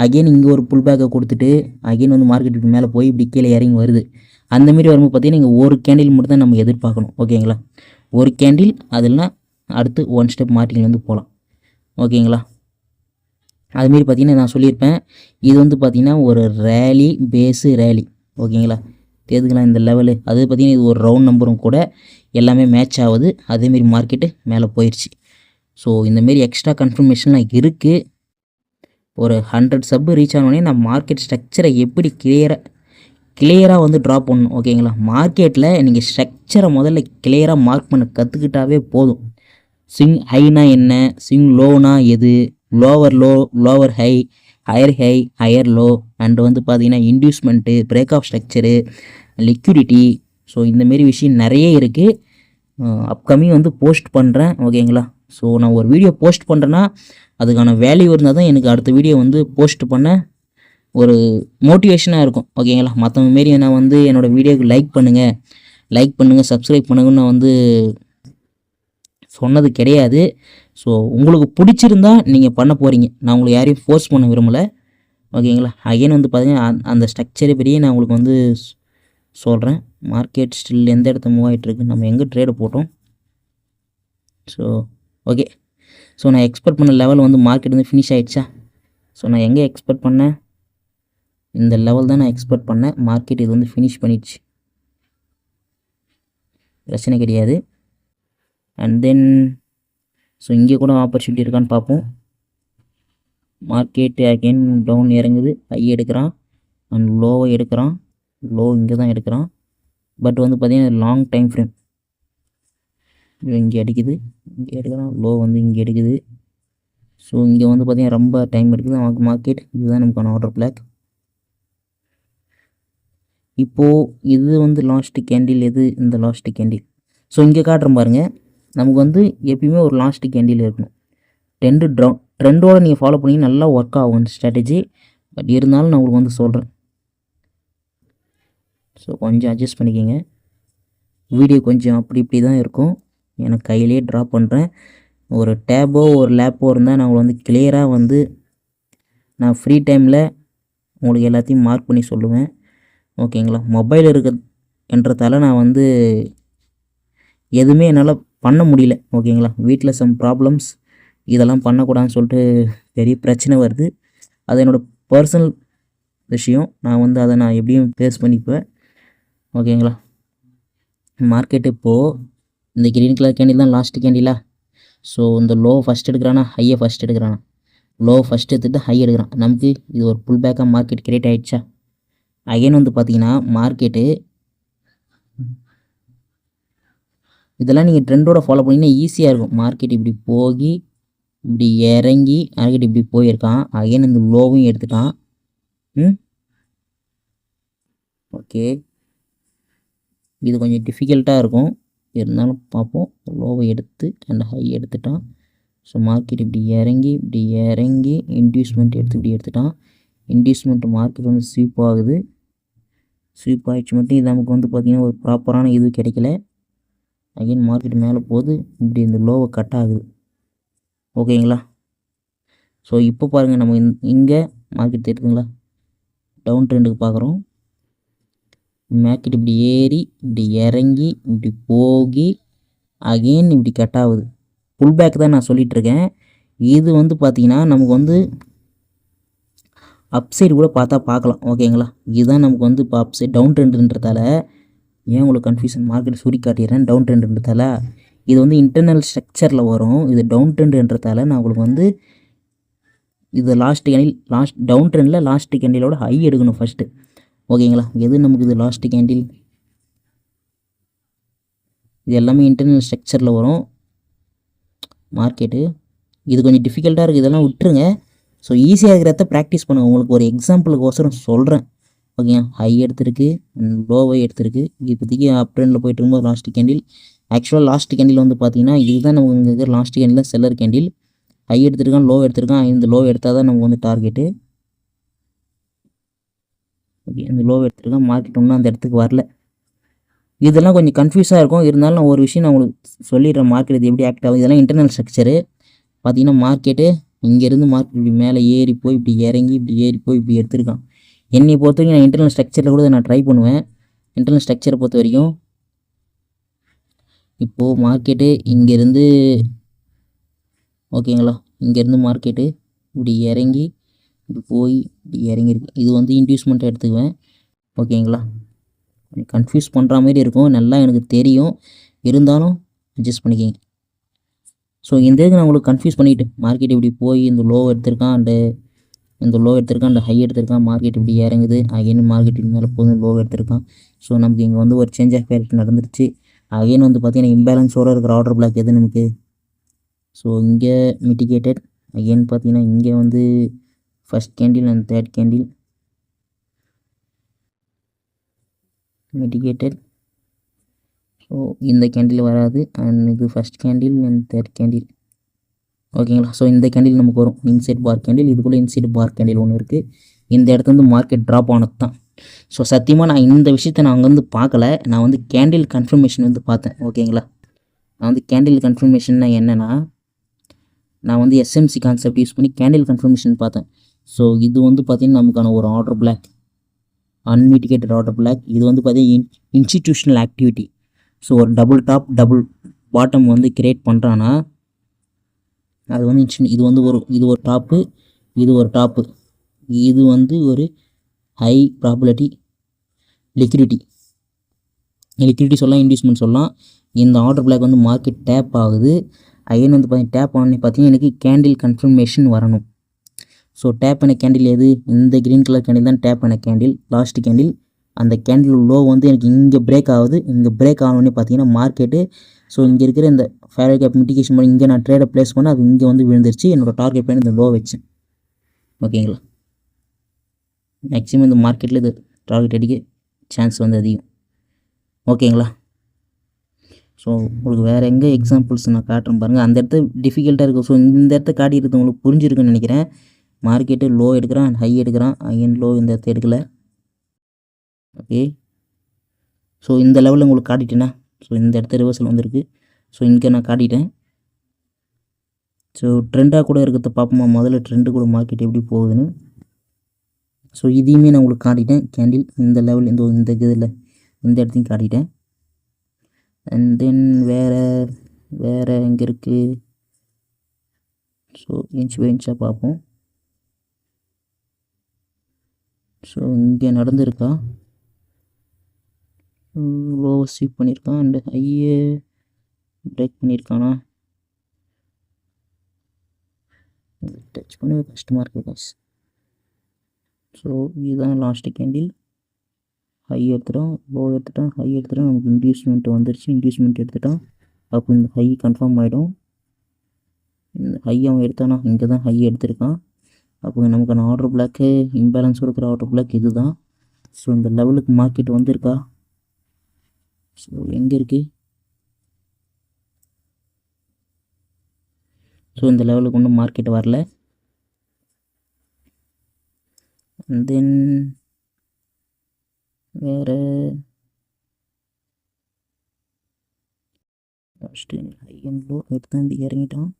அகெயின் இங்கே ஒரு புல் பேக்கை கொடுத்துட்டு அகெயின் வந்து மார்க்கெட்டுக்கு மேலே போய் இப்படி கீழே இறங்கி வருது. அந்தமாரி வரும்போது பார்த்திங்கன்னா இங்கே ஒரு கேண்டில் மட்டும் தான் நம்ம எதிர்பார்க்கணும். ஓகேங்களா, ஒரு கேண்டில், அதெல்லாம் அடுத்து ஒன் ஸ்டெப் மார்க்கெட்டில் வந்து போகலாம். ஓகேங்களா, அதுமாரி பார்த்திங்கன்னா நான் சொல்லியிருப்பேன், இது வந்து பார்த்திங்கன்னா ஒரு ரேலி பேஸு ரேலி. ஓகேங்களா, தேதுக்கலாம் இந்த லெவலு, அது பார்த்திங்கன்னா இது ஒரு ரவுண்ட் நம்பரும் கூட எல்லாமே மேட்ச் ஆகுது. அதேமாரி மார்க்கெட்டு மேலே போயிடுச்சு. ஸோ இந்தமாரி எக்ஸ்ட்ரா கன்ஃபர்மேஷன்லாம் இருக்குது. ஒரு 100 சப்பு ரீச் ஆனோடனே நான் மார்க்கெட் ஸ்ட்ரக்சரை எப்படி கிளியராக வந்து ட்ரா பண்ணணும். ஓகேங்களா, மார்க்கெட்டில் நீங்கள் ஸ்ட்ரக்சரை முதல்ல கிளியராக மார்க் பண்ண கற்றுக்கிட்டாவே போதும். ஸ்விங் ஹைனா என்ன, ஸ்விங் லோனா எது, lower low, lower high, higher low, and வந்து பார்த்திங்கன்னா inducement, break off structure, liquidity. So இந்தமாரி விஷயம் நிறைய இருக்குது. அப்கமிங் வந்து போஸ்ட் பண்ணுறேன். ஓகேங்களா, ஸோ நான் ஒரு வீடியோ போஸ்ட் பண்ணுறேன்னா அதுக்கான வேல்யூ இருந்தால் தான் எனக்கு அடுத்த வீடியோ வந்து போஸ்ட் பண்ண ஒரு மோட்டிவேஷனாக இருக்கும். ஓகேங்களா, மற்றவங்க மாரி நான் வந்து என்னோடய வீடியோக்கு லைக் பண்ணுங்கள், சப்ஸ்கிரைப் பண்ணுங்கன்னு நான் வந்து சொன்னது கிடையாது. ஸோ உங்களுக்கு பிடிச்சிருந்தா நீங்கள் பண்ண போகிறீங்க, நான் உங்களுக்கு யாரையும் ஃபோர்ஸ் பண்ண விரும்பலை. ஓகேங்களா, அகைன் வந்து பார்த்திங்கன்னா அந்த ஸ்ட்ரக்சரை பெரிய நான் உங்களுக்கு வந்து சொல்கிறேன். மார்க்கெட் ஸ்டில் எந்த இடத்த மூவ் ஆகிட்டுருக்கு, நம்ம எங்கே ட்ரேடு போட்டோம். ஸோ ஓகே, ஸோ நான் எக்ஸ்பெக்ட் பண்ண லெவல் வந்து மார்க்கெட் வந்து ஃபினிஷ் ஆகிடுச்சா. ஸோ நான் எங்கே எக்ஸ்பெக்ட் பண்ணேன், இந்த லெவல் தான் நான் எக்ஸ்பெக்ட் பண்ணேன். மார்க்கெட் இது வந்து ஃபினிஷ் பண்ணிடுச்சு, பிரச்சனை கிடையாது. அண்ட் தென் ஸோ இங்கே கூட ஆப்பர்ச்சுனிட்டி இருக்கான்னு பார்ப்போம். மார்க்கெட் அகைன் டவுன் இறங்குது, ஹை எடுக்கிறான் அண்ட் லோவை எடுக்கிறான். லோ இங்கே தான் எடுக்கிறான், பட் வந்து பார்த்திங்கன்னா லாங் டைம் ஃப்ரேம். இங்கே அடிக்குது, இங்கே எடுக்கிறான், லோ வந்து இங்கே எடுக்குது. ஸோ இங்கே வந்து பார்த்திங்கன்னா ரொம்ப டைம் எடுக்குது நமக்கு மார்க்கெட். இதுதான் நமக்கான ஆர்டர் பிளாக். இப்போது இது வந்து லாஸ்ட்டு கேண்டில், எது இந்த லாஸ்ட்டு கேண்டில். ஸோ இங்கே காட்டுறேன் பாருங்கள், நமக்கு வந்து எப்பயுமே ஒரு லாஸ்ட்டு கேண்டில் இருக்கணும். ட்ரெண்டோடு நீங்கள் ஃபாலோ பண்ணி நல்லா ஒர்க் ஆகும் ஸ்ட்ராட்டஜி. பட் இருந்தாலும் நான் உங்களுக்கு வந்து சொல்கிறேன், ஸோ கொஞ்சம் அட்ஜஸ்ட் பண்ணிக்கோங்க. வீடியோ கொஞ்சம் அப்படி இப்படி தான் இருக்கும், எனக்கு கையிலே ட்ரா பண்ணுறேன். ஒரு டேபோ ஒரு லேப்போ இருந்தால் நான் உங்களுக்கு வந்து கிளியராக வந்து நான் ஃப்ரீ டைமில் உங்களுக்கு எல்லாத்தையும் மார்க் பண்ணி சொல்லுவேன். ஓகேங்களா. மொபைல் இருக்குன்றதால நான் வந்து எதுவுமே என்னால் பண்ண முடியல. ஓகேங்களா. வீட்டில் சம் ப்ராப்ளம்ஸ், இதெல்லாம் பண்ணக்கூடாதுன்னு சொல்லிட்டு பெரிய பிரச்சனை வருது. அது என்னோடய பர்சனல் விஷயம், நான் வந்து அதை நான் எப்படியும் ஃபேஸ் பண்ணிப்பேன். ஓகேங்களா. மார்க்கெட்டு இப்போது இந்த க்ரீன் கலர் கேண்டில் தான் லாஸ்ட் கேண்டிலா. ஸோ இந்த லோ ஃபஸ்ட் எடுக்கிறானா, ஹையை ஃபஸ்ட் எடுக்கிறானா. லோ ஃபஸ்ட் எடுத்துகிட்டு ஹை எடுக்கிறான். நமக்கு இது ஒரு புல் பேக்காக மார்க்கெட் கிரியேட் ஆகிடுச்சா. அகைன் வந்து பார்த்திங்கன்னா மார்க்கெட்டு இதெல்லாம் நீங்கள் ட்ரெண்டோட ஃபாலோ பண்ணிங்கன்னா ஈஸியாக இருக்கும். மார்க்கெட் இப்படி போய் இப்படி இறங்கி மார்க்கெட் இப்படி போயிருக்கான். அகைன் இந்த லோவும் எடுத்துட்டான். ஓகே, இது கொஞ்சம் டிஃபிகல்ட்டாக இருக்கும், இருந்தாலும் பார்ப்போம். லோவை எடுத்து அண்ட் ஹை எடுத்துட்டான். ஸோ மார்க்கெட் இப்படி இறங்கி இன்டியூஸ்மெண்ட் எடுத்து இப்படி எடுத்துட்டான். இன்டியூஸ்மெண்ட் மார்க்கெட் வந்து ஸ்வீப் ஆகுது. ஸ்வீப் ஆகிடுச்சு மட்டும் இது நமக்கு வந்து பார்த்திங்கன்னா ஒரு ப்ராப்பரான இது கிடைக்கல. அகைன் மார்க்கெட் மேலே போகுது, இப்படி இந்த லோவை கட் ஆகுது. ஓகேங்களா. ஸோ இப்போ பாருங்கள், நம்ம இங்கே மார்க்கெட் தெரியுதுங்களா, டவுன் ட்ரெண்டுக்கு பார்க்குறோம். மார்க்கெட் இப்படி ஏறி இப்படி இறங்கி இப்படி போகி அகெயின் இப்படி கட் ஆகுது. புல் பேக் தான் நான் சொல்லிகிட்ருக்கேன். இது வந்து பார்த்திங்கன்னா நமக்கு வந்து அப்சைடு கூட பார்த்தா பார்க்கலாம். ஓகேங்களா. இதுதான் நமக்கு வந்து இப்போ அப்சைட் டவுன் ட்ரெண்டுன்றதால ஏன் உங்களுக்கு கன்ஃபியூஷன், மார்க்கெட் சுரி காட்டிடுறேன். டவுன் ட்ரெண்டுன்றதால இது வந்து இன்டர்னல் ஸ்ட்ரக்சரில் வரும். இது டவுன் ட்ரெண்டுன்றதால நான் உங்களுக்கு வந்து இது லாஸ்ட் டவுன் ட்ரெண்டில் லாஸ்ட் கேண்டிலோட ஹை எடுக்கணும் ஃபஸ்ட்டு. ஓகேங்களா. எது நமக்கு இது லாஸ்ட் கேண்டில், இது எல்லாமே இன்டர்னல் ஸ்ட்ரக்சரில் வரும் மார்க்கெட்டு. இது கொஞ்சம் டிஃபிகல்ட்டாக இருக்குது, இதெல்லாம் விட்டுருங்க. ஸோ ஈஸியாக இருக்கிறத ப்ராக்டிஸ் பண்ணுங்கள். உங்களுக்கு ஒரு எக்ஸாம்பிளுக்கோசரம் சொல்கிறேன். ஓகே, ஹை எடுத்துருக்கு, லோவை எடுத்துருக்கு. இப்போதைக்கு அப் ட்ரெண்டில் போயிட்டு இருக்கும்போது லாஸ்ட் கேண்டில். ஆக்சுவலாக லாஸ்ட் கேண்டில் வந்து பார்த்தீங்கன்னா இதுதான் நமக்கு இங்கே இருக்கிற last candle seller candle. High எடுத்துருக்கான், லோ எடுத்துருக்கான். இந்த லோ எடுத்தால் தான் நமக்கு வந்து டார்கெட்டு. ஓகே, இந்த லோ எடுத்துருக்கான். மார்க்கெட் ஒன்றும் அந்த இடத்துக்கு வரல. இதெல்லாம் கொஞ்சம் கன்ஃபியூஸாக இருக்கும், இருந்தாலும் நான் ஒரு விஷயம் நான் உங்களுக்கு சொல்லிடுறேன். மார்க்கெட் இது எப்படி ஆக்ட் ஆகும், இதெல்லாம் இன்டர்னல் ஸ்ட்ரக்சரு. பார்த்தீங்கன்னா மார்க்கெட்டு இங்கேருந்து மார்க்கெட் இப்படி மேலே ஏறி போய் இப்படி இறங்கி இப்படி ஏறி போய் இப்படி எடுத்துருக்கான். என்னை பொறுத்த வரைக்கும் நான் இன்டர்னல் ஸ்ட்ரக்சரில் கூட நான் ட்ரை பண்ணுவேன். இன்டர்னல் ஸ்ட்ரக்சரை பொறுத்த வரைக்கும் இப்போது மார்க்கெட்டு இங்கேருந்து, ஓகேங்களா, இங்கேருந்து மார்க்கெட்டு இப்படி இறங்கி இப்படி போய் இப்படி இறங்கிருக்கு. இது வந்து இன்டியூஸ்மெண்ட்டை எடுத்துக்குவேன். ஓகேங்களா. கன்ஃபியூஸ் பண்ணுற மாதிரி இருக்கும், நல்லா எனக்கு தெரியும், இருந்தாலும் அட்ஜஸ்ட் பண்ணிக்கிங்க. ஸோ இந்த இதுக்கு நான் உங்களுக்கு கன்ஃபியூஸ் பண்ணிவிட்டு மார்க்கெட் இப்படி போய் இந்த லோ எடுத்திருக்கான் அண்டு இந்த லோ எடுத்திருக்கான் அண்ட் ஹை எடுத்திருக்கான். மார்க்கெட் இப்படி இறங்குது, அகைன் மார்க்கெட் மேலே போதும் லோ எடுத்திருக்கான். ஸோ நமக்கு இங்கே வந்து ஒரு சேஞ்ச் ஆஃப் கேரக்டர் நடந்துருச்சு. அகைன் வந்து பார்த்திங்கன்னா இம்பேலன்ஸோடு இருக்கிற ஆர்டர் பிளாக் எது நமக்கு. ஸோ இங்கே மிட்டிகேட்டட். அகைன் பார்த்திங்கன்னா இங்கே வந்து first candle and third candle mitigated. So இந்த கேண்டில் வராது அண்ட் இது first candle and third candle. ஓகேங்களா. ஸோ இந்த கேண்டில் நமக்கு வரும் இன்சைட் பார் கேண்டில். இதுக்குள்ளே இன்சைட் பார் கேண்டில் ஒன்று இருக்குது. இந்த இடத்துல வந்து மார்க்கெட் ட்ராப் ஆனது தான். ஸோ சத்தியமாக நான் இந்த விஷயத்தை நான் அங்கே வந்து பார்க்கல, நான் வந்து கேண்டில் கன்ஃபர்மேஷன் வந்து பார்த்தேன். ஓகேங்களா. நான் வந்து கேண்டில் கன்ஃபர்மேஷன்னா என்னென்னா, நான் வந்து எஸ்எம்சி கான்செப்ட் யூஸ் பண்ணி கேண்டில் கன்ஃபர்மேஷன் பார்த்தேன். ஸோ இது வந்து பார்த்திங்கன்னா நமக்கான ஒரு order block. Unmitigated order block. இது வந்து பார்த்தீங்கன்னா இன்ஸ்டிடியூஷனல் ஆக்டிவிட்டி. ஸோ ஒரு டபுள் டாப் டபுள் பாட்டம் வந்து கிரியேட் பண்ணுறான்னா அது வந்து இது வந்து இது ஒரு டாப்பு, இது ஒரு டாப்பு, இது வந்து ஒரு ஹை ப்ராபபிலிட்டி லிக்விடிட்டி சொல்லலாம், இன்டியூஸ்மெண்ட் சொல்லலாம். இந்த ஆர்டர் பிளாக் வந்து மார்க்கெட் டேப் ஆகுது. அகைன் வந்து பார்த்தீங்கன்னா டேப் ஆனே பார்த்தீங்கன்னா எனக்கு கேண்டில் கன்ஃபர்மேஷன் வரணும். ஸோ டேப் பண்ண கேண்டில் எது? இந்த க்ரீன் கலர் கேண்டில் தான் டேப் பண்ண கேண்டில், லாஸ்ட் கேண்டில். அந்த கேண்டில் லோ வந்து எனக்கு இங்கே பிரேக் ஆகுது. இங்கே பிரேக் ஆனோடனே பார்த்தீங்கன்னா மார்க்கெட்டு ஸோ இங்கே இருக்கிற இந்த ஃபேர் கேப் மிட்டிகேஷன் பண்ணி இங்கே நான் ட்ரேடை ப்ளேஸ் பண்ண அது இங்கே வந்து விழுந்துருச்சு. என்னோடய டார்கெட் பண்ணி இந்த லோ வச்சேன். ஓகேங்களா? மேக்ஸிமம் இந்த மார்க்கெட்டில் இது டார்கெட் அடிக்க சான்ஸ் வந்து அதிகம். ஓகேங்களா? ஸோ உங்களுக்கு வேறு எங்கே எக்ஸாம்பிள்ஸ் நான் காட்டுறேன் பாருங்கள். அந்த இடத்த டிஃபிகல்ட்டாக இருக்குது. ஸோ இந்த இடத்த காட்டிடுறது உங்களுக்கு புரிஞ்சிருக்குன்னு நினைக்கிறேன். மார்க்கெட்டு லோ எடுக்கிறான், ஹை எடுக்கிறான், அகைன் லோ இந்த இடத்த எடுக்கலை. ஓகே, ஸோ இந்த லெவலில் உங்களுக்கு காட்டிட்டேன்னா ஸோ இந்த இடத்த ரிவர்சல் வந்திருக்கு. ஸோ இங்கே நான் காட்டிட்டேன். ஸோ ட்ரெண்டாக கூட இருக்கிறத பார்ப்போமா? முதல்ல ட்ரெண்டு கூட மார்க்கெட் எப்படி போகுதுன்னு. ஸோ இதையுமே நான் உங்களுக்கு காட்டிட்டேன். கேண்டில் இந்த லெவல் இந்த இதில் இந்த இடத்தையும் காட்டிட்டேன். அண்ட் தென் வேறு எங்கே இருக்குது? ஸோ இன்ச் பை இன்ச்சாக பார்ப்போம். ஸோ இங்கே நடந்திருக்கா? லோவை ஸ்வீப் பண்ணியிருக்கான் அண்டு ஹையை பிரேக் பண்ணியிருக்கானா? டச் பண்ணவே கஷ்டமாக இருக்குது காசு. ஸோ இதுதான் லாஸ்ட் கேண்டில். ஹை எடுத்துட்டோம், லோ எடுத்துட்டோம், ஹை எடுத்துட்டோம், நமக்கு இன்டியூஸ்மெண்ட் வந்துருச்சு. இன்டியூஸ்மெண்ட் எடுத்துட்டோம். அப்போ இந்த ஹை கன்ஃபார்ம் ஆகிடும். இந்த ஹை அவன் எடுத்தானா? இங்கே தான் ஹை எடுத்திருக்கான். அப்போ நமக்கான ஆர்டர் பிளாக்கு இம்பேலன்ஸோடு இருக்கிற ஆர்டர் பிளாக் இது தான். ஸோ இந்த லெவலுக்கு மார்க்கெட் வந்திருக்கா? ஸோ எங்கே இருக்குது? ஸோ இந்த லெவலுக்கு ஒன்றும் மார்க்கெட் வரல. அண்ட் தென் வேறு ஃபஸ்ட்டு ஹை அண்ட் லோ எடுத்து வந்து இறங்கிட்டான்.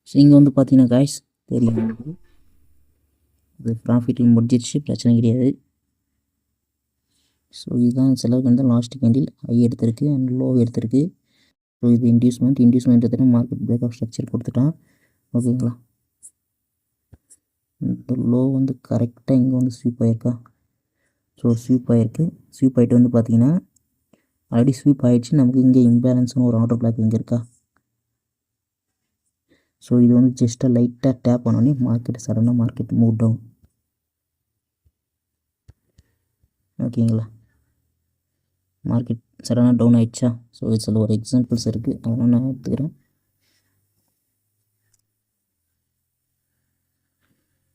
ஸோ இங்கே வந்து பார்த்தீங்கன்னா காய்ஸ் தெரியும், இது ப்ராஃபிட்டில் முடிஞ்சிருச்சு, பிரச்சனை கிடையாது. ஸோ இதுதான் செலவுக்கு வந்து லாஸ்ட் கேண்டில் ஹை எடுத்திருக்கு அண்ட் லோ எடுத்திருக்கு. ஸோ இது இன்டியூஸ்மெண்ட் எடுத்துகிட்டு மார்க்கெட் பிரேக் ஆஃப் ஸ்ட்ரக்சர் கொடுத்துட்டான். ஓகேங்களா? இந்த லோ வந்து கரெக்டாக இங்கே வந்து ஸ்வீப் ஆகிருக்கா? ஸோ ஸ்வீப் ஆகிருக்கு. ஸ்வீப் ஆகிட்டு வந்து பார்த்தீங்கன்னா ஆல்ரெடி ஸ்வீப் ஆகிடுச்சு. நமக்கு இங்கே இம்பேலன்ஸ்னு ஒரு ஆர்டர் பிளாக் இங்கே இருக்கா? ஸோ இது வந்து ஜஸ்ட்டாக லைட்டாக டேப் பண்ணோன்னே மார்க்கெட் சடனாக மார்க்கெட் மூவ் டவுன். ஓகேங்களா? மார்க்கெட் சடனாக டவுன் ஆகிடுச்சா? ஸோ இதில் ஒரு எக்ஸாம்பிள்ஸ் இருக்குது, அதெல்லாம் நான் எடுத்துக்கிறேன்.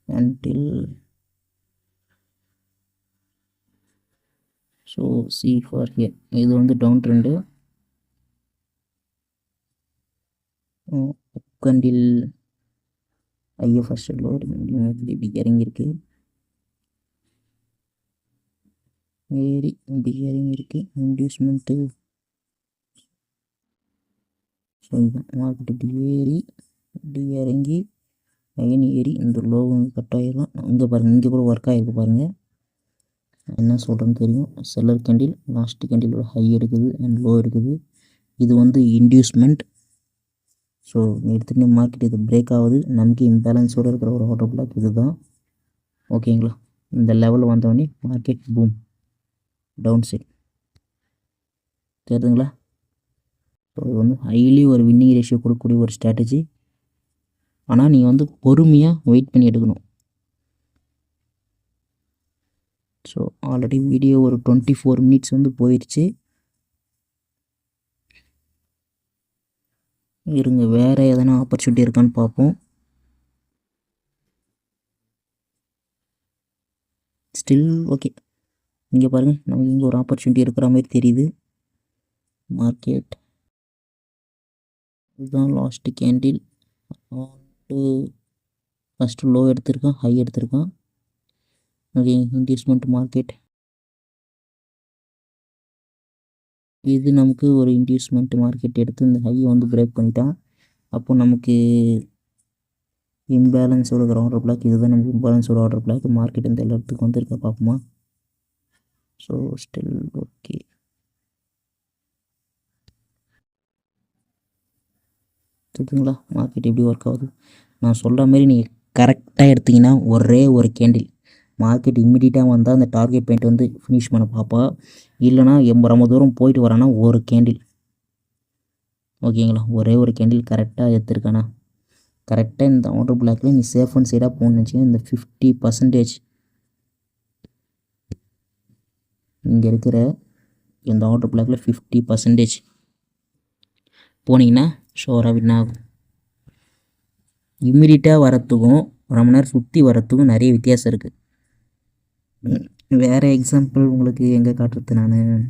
Until so C for here இது வந்து டவுன் ட்ரெண்டு. கண்டில் ஐயோ ஃபஸ்ட்டு லோ இப்படி இறங்கியிருக்கு, ஏறி இப்படி இறங்கியிருக்கு இன்டியூஸ்மெண்ட்டு. ஸோ இதுதான் மார்க்கெட் இப்படி ஏறி இப்படி இறங்கி அகைன் ஏறி இந்த லோ கட் ஆகிடலாம். இங்கே பாருங்கள், இங்கே கூட ஒர்க் ஆகிருக்கு பாருங்கள். என்ன சொல்கிறேன்னு தெரியும். செல்லர் கேண்டில் லாஸ்ட் கேண்டிலோட ஹை எடுக்குது அண்ட் லோ எடுக்குது. இது வந்து இன்டியூஸ்மெண்ட். ஸோ எடுத்துகிட்டு மார்க்கெட் இது பிரேக் ஆகுது. நமக்கு இம்பேலன்ஸோடு இருக்கிற ஒரு ஆர்டர் பிளாக் இது தான். ஓகேங்களா? இந்த லெவலில் வந்தோடனே மார்க்கெட் பூம் டவுன் சைட் தெரியுதுங்களா? ஸோ இது வந்து ஹைலி ஒரு வின்னிங் ரேஷியோ கொடுக்கக்கூடிய ஒரு ஸ்ட்ராட்டஜி. ஆனால் நீங்கள் வந்து பொறுமையாக வெயிட் பண்ணி எடுக்கணும். ஸோ ஆல்ரெடி வீடியோ ஒரு 24 மினிட்ஸ் வந்து போயிடுச்சு. இருங்க, வேறு எதனா ஆப்பர்ச்சுனிட்டி இருக்கான்னு பார்ப்போம். Still okay. இங்கே பாருங்கள், நமக்கு இங்கே ஒரு ஆப்பர்ச்சுனிட்டி இருக்கிற மாதிரி தெரியுது. மார்க்கெட் இதுதான் லாஸ்ட் கேண்டில். ஃபஸ்ட்டு லோ எடுத்திருக்கான், ஹை எடுத்திருக்கான். ஓகே, இன்டியூஸ்மெண்ட் மார்க்கெட் இது நமக்கு ஒரு இன்டியூஸ்மெண்ட் மார்க்கெட் எடுத்து இந்த ஹையை வந்து பிரேக் பண்ணிட்டான். அப்போ நமக்கு இம்பேலன்ஸோட ஆர்டர் பிளாக் இதுதான் நமக்கு இம்பேலன்ஸோட ஆர்டர் பிளாக். மார்க்கெட் இந்த எல்லா இடத்துக்கு வந்துருக்கா பார்ப்போமா. So still okay. தெரியுதுங்களா மார்க்கெட் எப்படி ஒர்க் ஆகுது. நான் சொல்கிற மாதிரி நீங்கள் கரெக்டாக எடுத்திங்கன்னா ஒரே ஒரு கேண்டில் மார்க்கெட் இம்மிடியட்டாக வந்தால் அந்த டார்கெட் பாயிண்ட் வந்து ஃபினிஷ் பண்ண பார்ப்பா. இல்லைனா ரொம்ப தூரம் போயிட்டு வரானா ஒரு கேண்டில் ஓகேங்களா. ஒரே ஒரு கேண்டில் கரெக்டாக எடுத்துருக்கானா கரெக்டாக இந்த ஆர்டர் பிளாக்ல நீ சேஃப் அண்ட் சைடாக போகணுன்னு நினச்சிங்கன்னா இந்த 50% இங்கே இருக்கிற இந்த ஆர்டர் பிளாக்ல 50% போனீங்கன்னா ஷோராக வின் ஆகும். இம்மிடியட்டாக வரத்துக்கும் ரொம்ப நேரம் சுற்றி வரத்துக்கும் நிறைய வித்தியாசம் இருக்குது. வேறு எக்ஸாம்பிள் உங்களுக்கு எங்கே காட்டுறது நான்.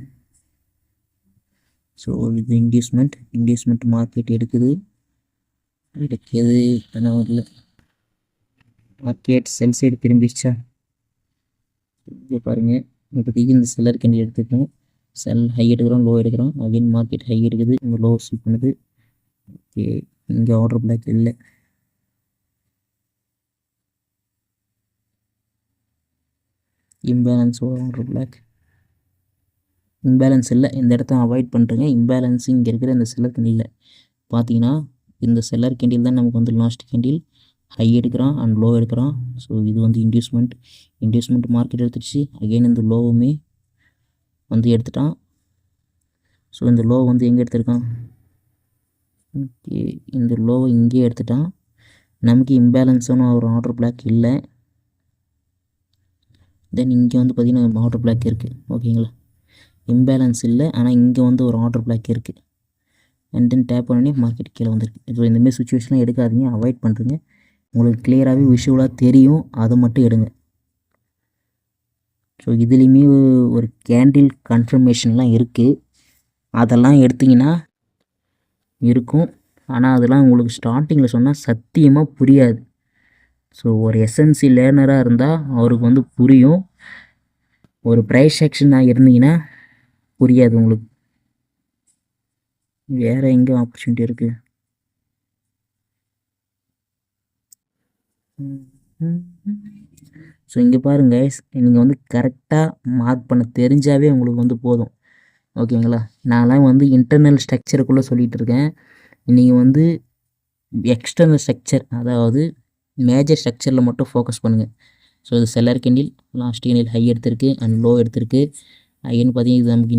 ஸோ இது இன்டியூஸ்மெண்ட் மார்க்கெட் எடுக்குது இல்லை மார்க்கெட் செல் சைடு திரும்பிடுச்சா. இங்கே பாருங்கள் இப்போதைக்கு இந்த செல்லர் கேண்டி எடுத்துக்கணும். செல் ஹை எடுக்கிறோம், லோ எடுக்கிறோம், அகைன் மார்க்கெட் ஹை எடுக்குது, இங்கே லோ ஸ்வீப் பண்ணுது. ஓகே இங்கே ஆர்டர் பிளாக் இல்லை. இம்பேலன்ஸ் ஆர்டர் பிளாக் இம்பேலன்ஸ் இல்லை. இந்த இடத்த அவாய்ட் பண்ணுறேங்க. இம்பேலன்ஸ் இங்கே இருக்கிற இந்த செல்லர் கேண்டில் பார்த்தீங்கன்னா இந்த செல்லர் கேண்டில் தான் நமக்கு வந்து லாஸ்ட் கேண்டில் ஹை எடுக்கிறான் அண்ட் லோ எடுக்கிறான். ஸோ இது வந்து இன்டியூஸ்மெண்ட் மார்க்கெட் எடுத்துடுச்சு. அகெயின் இந்த லோவுமே வந்து எடுத்துட்டான். ஸோ இந்த லோ வந்து எங்கே எடுத்திருக்கான். ஓகே இந்த லோவை இங்கே எடுத்துட்டான். நமக்கு இம்பேலன்ஸான ஒரு ஆர்டர் பிளாக் இல்லை. தென் இங்கே வந்து பார்த்திங்கன்னா ஆர்டர் பிளாக் இருக்குது ஓகேங்களா. இம்பேலன்ஸ் இல்லை ஆனால் இங்கே வந்து ஒரு ஆர்டர் பிளாக் இருக்குது. அண்ட் தென் டேப் பண்ணி மார்க்கெட் கீழே வந்துருக்கு. ஸோ இந்தமாதிரி சுச்சுவேஷன்லாம் எடுக்காதீங்க, அவாய்ட் பண்ணுறீங்க. உங்களுக்கு கிளியராகவே விஷுவலாக தெரியும், அதை மட்டும் எடுங்க. ஸோ இதுலேயுமே ஒரு கேண்டில் கன்ஃபர்மேஷன்லாம் இருக்குது, அதெல்லாம் எடுத்திங்கன்னா இருக்கும். ஆனால் அதெல்லாம் உங்களுக்கு ஸ்டார்டிங்கில் சொன்னால் சத்தியமாக புரியாது. ஸோ ஒரு எஸ்என்சி லேர்னராக இருந்தால் அவருக்கு வந்து புரியும். ஒரு ப்ரைஸ் செக்ஷனாக இருந்தீங்கன்னா புரியாது உங்களுக்கு. வேறு எங்கே ஆப்பர்ச்சுனிட்டி இருக்குது. ஸோ இங்கே பாருங்க நீங்கள் வந்து கரெக்டாக மார்க் பண்ண தெரிஞ்சாவே உங்களுக்கு வந்து போதும் ஓகேங்களா. நான்லாம் வந்து இன்டர்னல் ஸ்ட்ரக்சருக்குள்ளே சொல்லிகிட்டு இருக்கேன். நீங்கள் வந்து எக்ஸ்டர்னல் ஸ்ட்ரக்சர் அதாவது மேஜர் ஸ்ட்ரக்சரில் மட்டும் ஃபோக்கஸ் பண்ணுங்கள். ஸோ இது seller candle last candle high எடுத்திருக்கு அண்ட் லோ எடுத்திருக்கு. அகைன் பார்த்தீங்கன்னா இது நமக்கு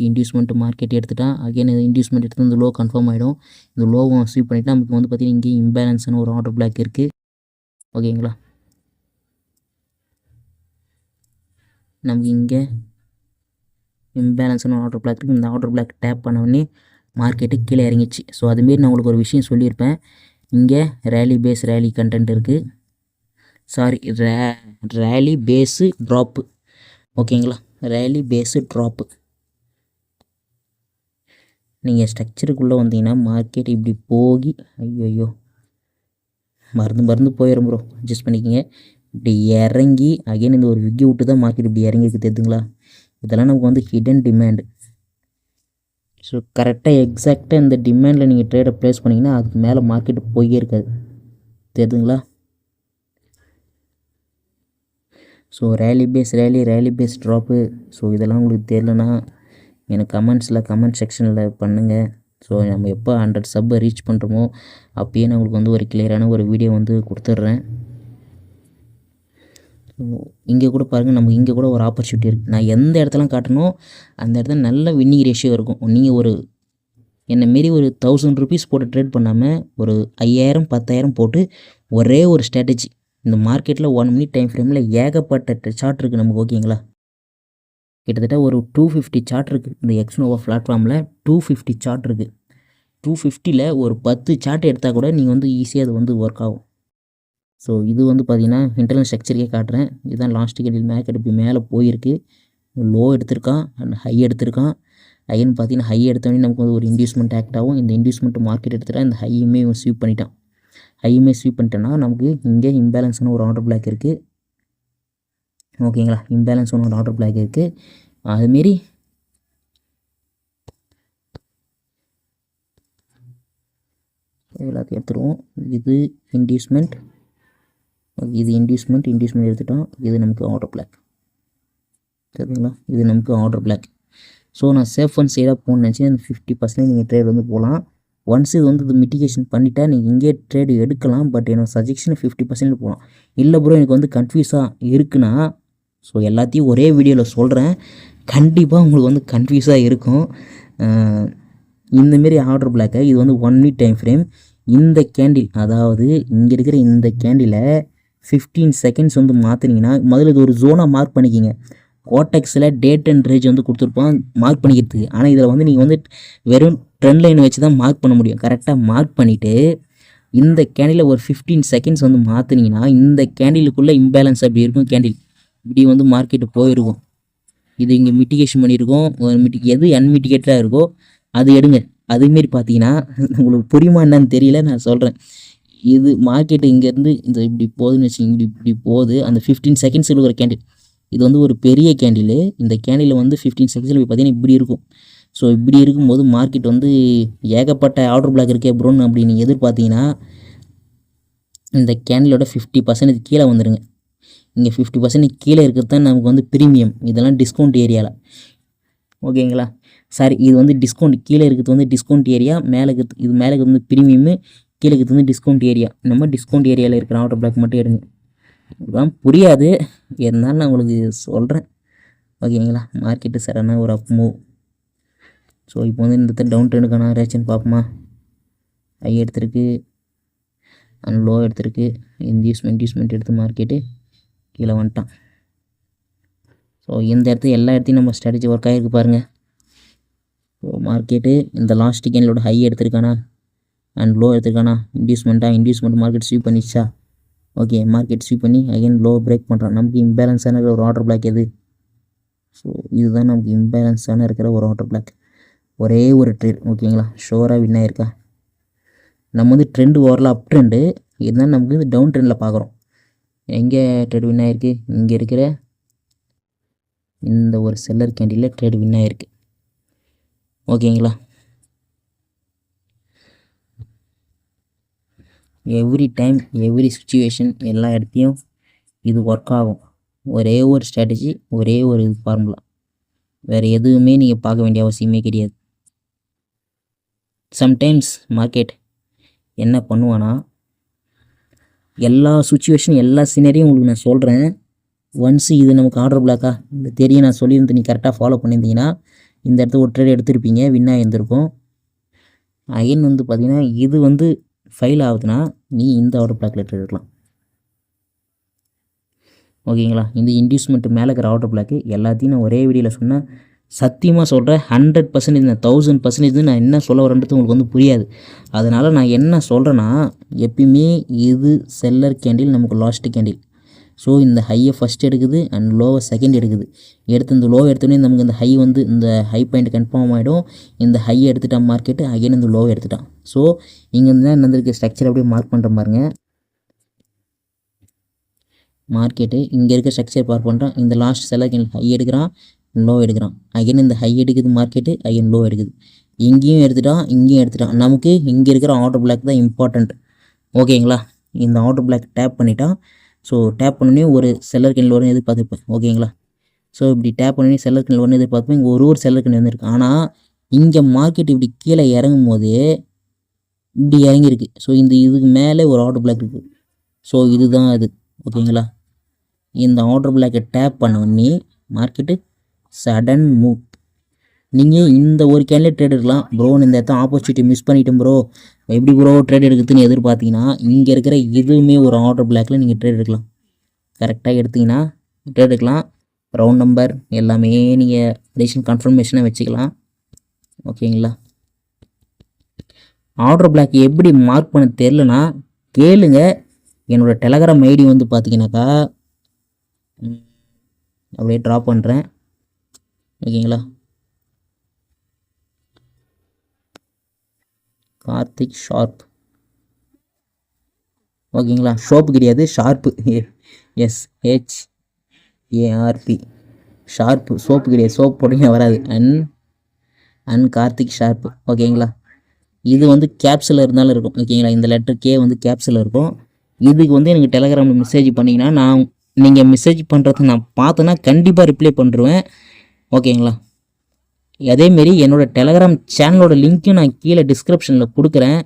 இன்டியூஸ்மெண்ட் மார்க்கெட் எடுத்துட்டான். அகைன் இன்டியூஸ்மெண்ட் எடுத்து இந்த லோ கன்ஃபார்ம் ஆகிடும். இந்த லோவும் ஸ்வீப் பண்ணிவிட்டு நமக்கு வந்து பார்த்திங்கன்னா இங்கே இம்பேலன்ஸ்னு ஒரு ஆர்டர் பிளாக் இருக்குது ஓகேங்களா. நமக்கு இங்கே இம்பேலன்ஸ்னு ஆர்டர் பிளாக் இருக்குது. இந்த ஆர்டர் பிளாக் டேப் பண்ணோடனே மார்க்கெட்டு கீழே இறங்கிச்சு. ஸோ அதுமாரி நான் உங்களுக்கு ஒரு விஷயம் சொல்லியிருப்பேன். இங்கே ரேலி கண்டென்ட் இருக்குது. சாரி ரேலி பேஸு ட்ராப்பு ஓகேங்களா. Rally base drop. நீங்கள் ஸ்ட்ரக்சருக்குள்ளே வந்தீங்கன்னா மார்க்கெட் இப்படி போகி ஐயோ மருந்து போயிடும் ப்ரோ, அட்ஜஸ்ட் பண்ணிக்கோங்க. இப்படி இறங்கி அகைன் இந்த ஒரு விக்கி விட்டு தான் மார்க்கெட் இப்படி இறங்கிருக்கு தெரியுதுங்களா. இதெல்லாம் நமக்கு வந்து ஹிடன் டிமாண்டு. ஸோ கரெக்டாக எக்ஸாக்டாக இந்த டிமாண்டில் நீங்கள் ட்ரேடை ப்ளேஸ் பண்ணிங்கன்னா அதுக்கு மேலே மார்க்கெட்டு போயே இருக்காது தெரியுதுங்களா. So rally base drop. So இதெல்லாம் உங்களுக்கு தெரியலனா எனக்கு கமெண்ட் செக்ஷனில் பண்ணுங்கள். ஸோ நம்ம எப்போ 100 சப்பை ரீச் பண்ணுறோமோ அப்பயே நான் உங்களுக்கு வந்து ஒரு கிளியரான ஒரு வீடியோ வந்து கொடுத்துட்றேன். இங்கே கூட பாருங்கள், நமக்கு இங்கே கூட ஒரு ஆப்பர்ச்சுனிட்டி இருக்குது. நான் எந்த இடத்துலாம் காட்டணும் அந்த இடத்துல நல்ல வின்னிங் ரேஷியோ இருக்கும். நீங்கள் ஒரு என்னை மாரி ஒரு 1000 ருபீஸ் போட்டு ட்ரேட் பண்ணாமல் ஒரு 5000 10,000 போட்டு ஒரே ஒரு ஸ்ட்ராட்டஜி இந்த மார்க்கெட்டில் 1 மினிட் டைம் ஃப்ரேமில் ஏகப்பட்ட சார்ட் இருக்குது நமக்கு ஓகேங்களா. கிட்டத்தட்ட ஒரு 250 சார்ட் இருக்குது இந்த எக்ஸ்னோவா பிளாட்ஃபார்மில். 250 சார்ட் இருக்குது. 250ல் ஒரு 10 சார்ட் எடுத்தால் கூட நீங்கள் வந்து ஈஸியாக அது வந்து ஒர்க் ஆகும். ஸோ இது வந்து பார்த்திங்கன்னா இன்டர்னல் ஸ்ட்ரக்சருக்கே காட்டுறேன். இதுதான் லாஸ்ட் கேண்டில் மார்க்கெட் இப்படி மேலே போயிருக்கு. லோ எடுத்திருக்கான் அண்ட் ஹை எடுத்திருக்கான். ஹைன்னு பார்த்தீங்கன்னா ஹை எடுத்தோடனே நமக்கு வந்து ஒரு இன்டியூஸ்மெண்ட் ஆக்ட் ஆகும். இந்த இன்டியூஸ்மெண்ட் மார்க்கெட் எடுத்துட்டா இந்த ஹையுமே ஸ்வீப் பண்ணிட்டான். பண்ணிட்டோன்னா நமக்கு இங்கே இம்பேலன்ஸ்னு ஒரு ஆர்டர் பிளாக் இருக்குது ஓகேங்களா. இம்பேலன்ஸ்னு ஒரு ஆர்டர் பிளாக் இருக்குது. அதுமாரி எல்லாத்தையும் எடுத்துருவோம். இது இன்டியூஸ்மெண்ட் இது இன்டியூஸ்மெண்ட் எடுத்துட்டோம். இது நமக்கு ஆர்டர் பிளாக் சரிங்களா. இது நமக்கு ஆர்டர் பிளாக். ஸோ நான் சேஃப் அண்ட் சைடாக போகணுன்னு நினச்சேன். 50% நீங்கள் ட்ரேட் வந்து போகலாம். ஒன்ஸ் இது வந்து இது மிட்டிகேஷன் பண்ணிட்டா நீங்கள் இங்கே ட்ரேடு எடுக்கலாம். பட் என்னோட சஜெஷன் 50% போகலாம். இல்லை ப்ரோ எனக்கு வந்து கன்ஃபியூஸாக இருக்குன்னா, ஸோ எல்லாத்தையும் ஒரே வீடியோவில் சொல்கிறேன். கண்டிப்பாக உங்களுக்கு வந்து கன்ஃபியூஸாக இருக்கும். இந்தமாரி ஆர்டர் பிளாக்கை இது வந்து 1 minute டைம் ஃப்ரேம். இந்த கேண்டில், அதாவது இங்கே இருக்கிற இந்த கேண்டிலை 15 seconds வந்து மாற்றினீங்கன்னா, முதல்ல இது ஒரு ஜோனாக மார்க் பண்ணிக்கிங்க. கோட்டெக்ஸில் டேட் அண்ட் ரேஞ்ச் வந்து கொடுத்துருப்போம் மார்க் பண்ணிக்கிறதுக்கு. ஆனால் இதில் வந்து நீங்கள் வந்து வெறும் ட்ரெண்ட் லைன் வச்சு தான் மார்க் பண்ண முடியும். கரெக்டாக மார்க் பண்ணிவிட்டு இந்த கேண்டில் ஒரு 15 seconds வந்து மாற்றினீங்கன்னா, இந்த கேண்டிலுக்குள்ளே இம்பேலன்ஸ் அப்படி இருக்கும். கேண்டில் இப்படி வந்து மார்க்கெட்டு போயிருக்கும். இது இங்கே மிட்டிகேஷன் பண்ணியிருக்கோம். எது அன்மிட்டிகேட்டடாக இருக்கோ அது எடுங்க. அதுமாரி பார்த்தீங்கன்னா உங்களுக்கு புரியுமா என்னன்னு தெரியல, நான் சொல்கிறேன். இது மார்க்கெட்டு இங்கேருந்து இந்த இப்படி போகுதுன்னு வச்சுக்கோங்க. இப்படி போகுது. அந்த 15 seconds இருக்கிற கேண்டில் இது வந்து ஒரு பெரிய கேண்டில். இந்த கேண்டில் வந்து 15 seconds பார்த்தீங்கன்னா இப்படி இருக்கும். ஸோ இப்படி இருக்கும்போது மார்க்கெட் வந்து ஏகப்பட்ட ஆர்டர் பிளாக் இருக்கே ப்ரோன்னு அப்படி நீங்கள் எதிர்பார்த்தீங்கன்னா, இந்த கேண்டிலோட 50% கீழே வந்துடுங்க. இங்கே 50% கீழே இருக்கிறது தான் நமக்கு வந்து ப்ரீமியம். இதெல்லாம் டிஸ்கவுண்ட் ஏரியாவில். ஓகேங்களா. சாரி, இது வந்து டிஸ்கவுண்ட் கீழே இருக்கிறது வந்து டிஸ்கவுண்ட் ஏரியா, மேலே இருக்கிறது இது மேலே இருக்கிறது வந்து ப்ரீமியமு, கீழே இருக்கிறது வந்து டிஸ்கவுண்ட் ஏரியா. நம்ம டிஸ்கவுண்ட் ஏரியாவில் இருக்கிற ஆர்டர் பிளாக் மட்டும் எடுங்க. இதுதான் புரியாது, இருந்தாலும் நான் உங்களுக்கு சொல்கிறேன். ஓகேங்களா. மார்க்கெட்டு சடனாக ஒரு அப் மூவ். ஸோ இப்போ வந்து இந்த டவுன் ட்ரெண்டுக்கான ரேஷன் பார்ப்போமா. ஹை எடுத்திருக்கு அண்ட் லோ எடுத்திருக்கு. இன்டியூஸ்மெண்ட் எடுத்து மார்க்கெட்டு கீழே வந்துட்டான். ஸோ இந்த இடத்துல எல்லா இடத்தையும் நம்ம ஸ்ட்ராட்டஜி ஒர்க் ஆகிருக்கு பாருங்கள். ஸோ மார்க்கெட்டு இந்த லாஸ்ட் கேண்டிலோட ஹை எடுத்திருக்கானா அண்ட் லோ எடுத்திருக்கானா. இன்டியூஸ்மெண்ட் மார்க்கெட் ஸ்வீப் பண்ணிச்சா. ஓகே, மார்க்கெட் ஸ்வீப் பண்ணி அகைன் லோ பிரேக் பண்ணுறான். நமக்கு இம்பேலன்ஸான ஒரு ஆர்டர் பிளாக் எது? ஸோ இதுதான் நமக்கு இம்பேலன்ஸான இருக்கிற ஒரு ஆர்டர் பிளாக். ஒரே ஒரு ட்ரேட். ஓகேங்களா. ஷோராக வின் ஆகிருக்கா. நம்ம வந்து ட்ரெண்டு ஓவரில் அப் ட்ரெண்டு இருந்தாலும் நமக்கு இது டவுன் ட்ரெண்டில் பார்க்குறோம். எங்கே ட்ரேட் வின் ஆகிருக்கு? இங்கே இருக்கிற இந்த ஒரு செல்லர் கேண்டிலில் ட்ரேட் வின் ஆகிருக்கு. ஓகேங்களா. எவ்ரி டைம் எவ்ரி சுச்சுவேஷன் எல்லா இடத்தையும் இது ஒர்க் ஆகும். ஒரே ஒரு ஸ்ட்ராட்டஜி, ஒரே ஒரு ஃபார்முலா, வேறு எதுவுமே நீங்கள் பார்க்க வேண்டிய அவசியமே கிடையாது. சம்டைம்ஸ் மார்க்கெட் என்ன பண்ணுவானா, எல்லா சுச்சுவேஷன் எல்லா சினரியும் உங்களுக்கு நான் சொல்கிறேன். ஒன்ஸ் இது நமக்கு ஆர்டர் பிளாக்கா இந்த தெரியும் நான் சொல்லியிருந்து நீ கரெக்டாக ஃபாலோ பண்ணியிருந்தீங்கன்னா இந்த இடத்துல ஒரு ட்ரேட் எடுத்திருப்பீங்க, வின்னாக இருந்திருக்கும். அகைன் வந்து பார்த்திங்கன்னா இது வந்து ஃபெயில் ஆகுதுன்னா நீ இந்த ஆர்டர் பிளாக்கில் ட்ரேட் எடுக்கலாம். ஓகேங்களா. இந்த இன்டியூஸ்மெண்ட் மேலே இருக்கிற ஆர்டர் பிளாக்கு எல்லாத்தையும் நான் ஒரே வீடியோவில் சொன்னேன். சத்தியமாக சொல்கிறேன், 100% இந்த 1000% நான் என்ன சொல்ல வரேன்றது உங்களுக்கு வந்து புரியாது. அதனால் நான் என்ன சொல்கிறேன்னா, எப்பயுமே இது செல்லர் கேண்டில் நமக்கு லாஸ்ட் கேண்டில். ஸோ இந்த ஹையை ஃபஸ்ட் எடுக்குது அண்ட் லோவை செகண்ட் எடுக்குது. எடுத்து இந்த லோவை எடுத்தோடனே நமக்கு இந்த ஹை வந்து இந்த ஹை பாயிண்ட் கன்ஃபார்ம் ஆகிடும். இந்த ஹையை எடுத்துட்டான் மார்க்கெட்டு, அகைன் இந்த லோவை எடுத்துட்டான். ஸோ இங்கே இருந்து தான் நடந்திருக்கு. ஸ்ட்ரக்சர் அப்படியே மார்க் பண்ணுற பாருங்க. மார்க்கெட்டு இங்கே இருக்க ஸ்ட்ரக்சர் பார்க் பண்ணுறான். இந்த லாஸ்ட் செல்லர் கேண்டில் ஹை எடுக்கிறான், லோ எடுக்கிறான். அகைன் இந்த ஹை எடுக்குது மார்க்கெட்டு, அகைன் லோ எடுக்குது. இங்கேயும் எடுத்துட்டான், இங்கேயும் எடுத்துட்டான். நமக்கு இங்கே இருக்கிற ஆர்டர் பிளாக் தான் இம்பார்ட்டண்ட். ஓகேங்களா. இந்த ஆர்டர் பிளாக் டேப் பண்ணிட்டான். ஸோ டேப் பண்ணி ஒரு செல்லர் கேண்டில் வரும்னு எதிர்பார்த்துருப்பேன். ஓகேங்களா. ஸோ இப்படி டேப் பண்ணி செல்லர் கேண்டில் வரும்னு எதிர்பார்த்துப்பேன். இங்கே ஒரு செல்லர் கேண்டில் வந்துருக்கு. ஆனால் இங்கே மார்க்கெட் இப்படி கீழே இறங்கும் போதே இப்படி இறங்கியிருக்கு. ஸோ இந்த இதுக்கு மேலே ஒரு ஆர்டர் பிளாக் இருக்குது. ஸோ இதுதான் அது. ஓகேங்களா. இந்த ஆர்டர் பிளாக்கை டேப் பண்ண உடனே மார்க்கெட்டு சடன் மூவ். நீங்கள் இந்த ஒரு கேண்டில் ட்ரேட் எடுக்கலாம். ப்ரோ இந்த இடத்த ஆப்பர்ச்சுனிட்டி மிஸ் பண்ணிட்டேன் ப்ரோ, எப்படி ப்ரோ ட்ரேட் எடுக்குதுன்னு எதிர்பார்த்தீங்கன்னா இங்கே இருக்கிற எதுவுமே ஒரு ஆர்டர் பிளாக்கில் நீங்கள் ட்ரேட் எடுக்கலாம். கரெக்டாக எடுத்திங்கன்னா ட்ரேட் எடுக்கலாம். ரவுண்ட் நம்பர் எல்லாமே நீங்கள் அடிஷனல் கன்ஃபர்மேஷனாக வச்சுக்கலாம். ஓகேங்களா. ஆர்டர் பிளாக் எப்படி மார்க் பண்ண தெரிலனா கேளுங்க. என்னோடய டெலகிராம் ஐடி வந்து பார்த்தீங்கன்னாக்கா அப்படியே ட்ராப் பண்ணுறேன். ஓகேங்களா. கார்த்திக் ஷார்ப். ஓகேங்களா. ஷார்ப்பு கிடையாது, ஷார்ப்பு. SHARP sharp. சோப்பு கிடையாது, சோப்பு போட்டிங்கன்னா வராது. And Karthik sharp. ஓகேங்களா. இது வந்து கேப்ஸில் இருந்தாலும் இருக்கும். ஓகேங்களா. இந்த லெட்டர் கே வந்து கேப்ஸில் இருக்கும். இதுக்கு வந்து எனக்கு டெலகிராமில் மெசேஜ் பண்ணிங்கன்னா நீங்கள் மெசேஜ் பண்ணுறத நான் பார்த்தேன்னா கண்டிப்பாக ரிப்ளை பண்ணுறேன். ஓகேங்களா? அதேமாரி என்னோடய டெலகிராம் சேனலோட லிங்க்கும் நான் கீழே டிஸ்கிரிப்ஷனில் கொடுக்குறேன்.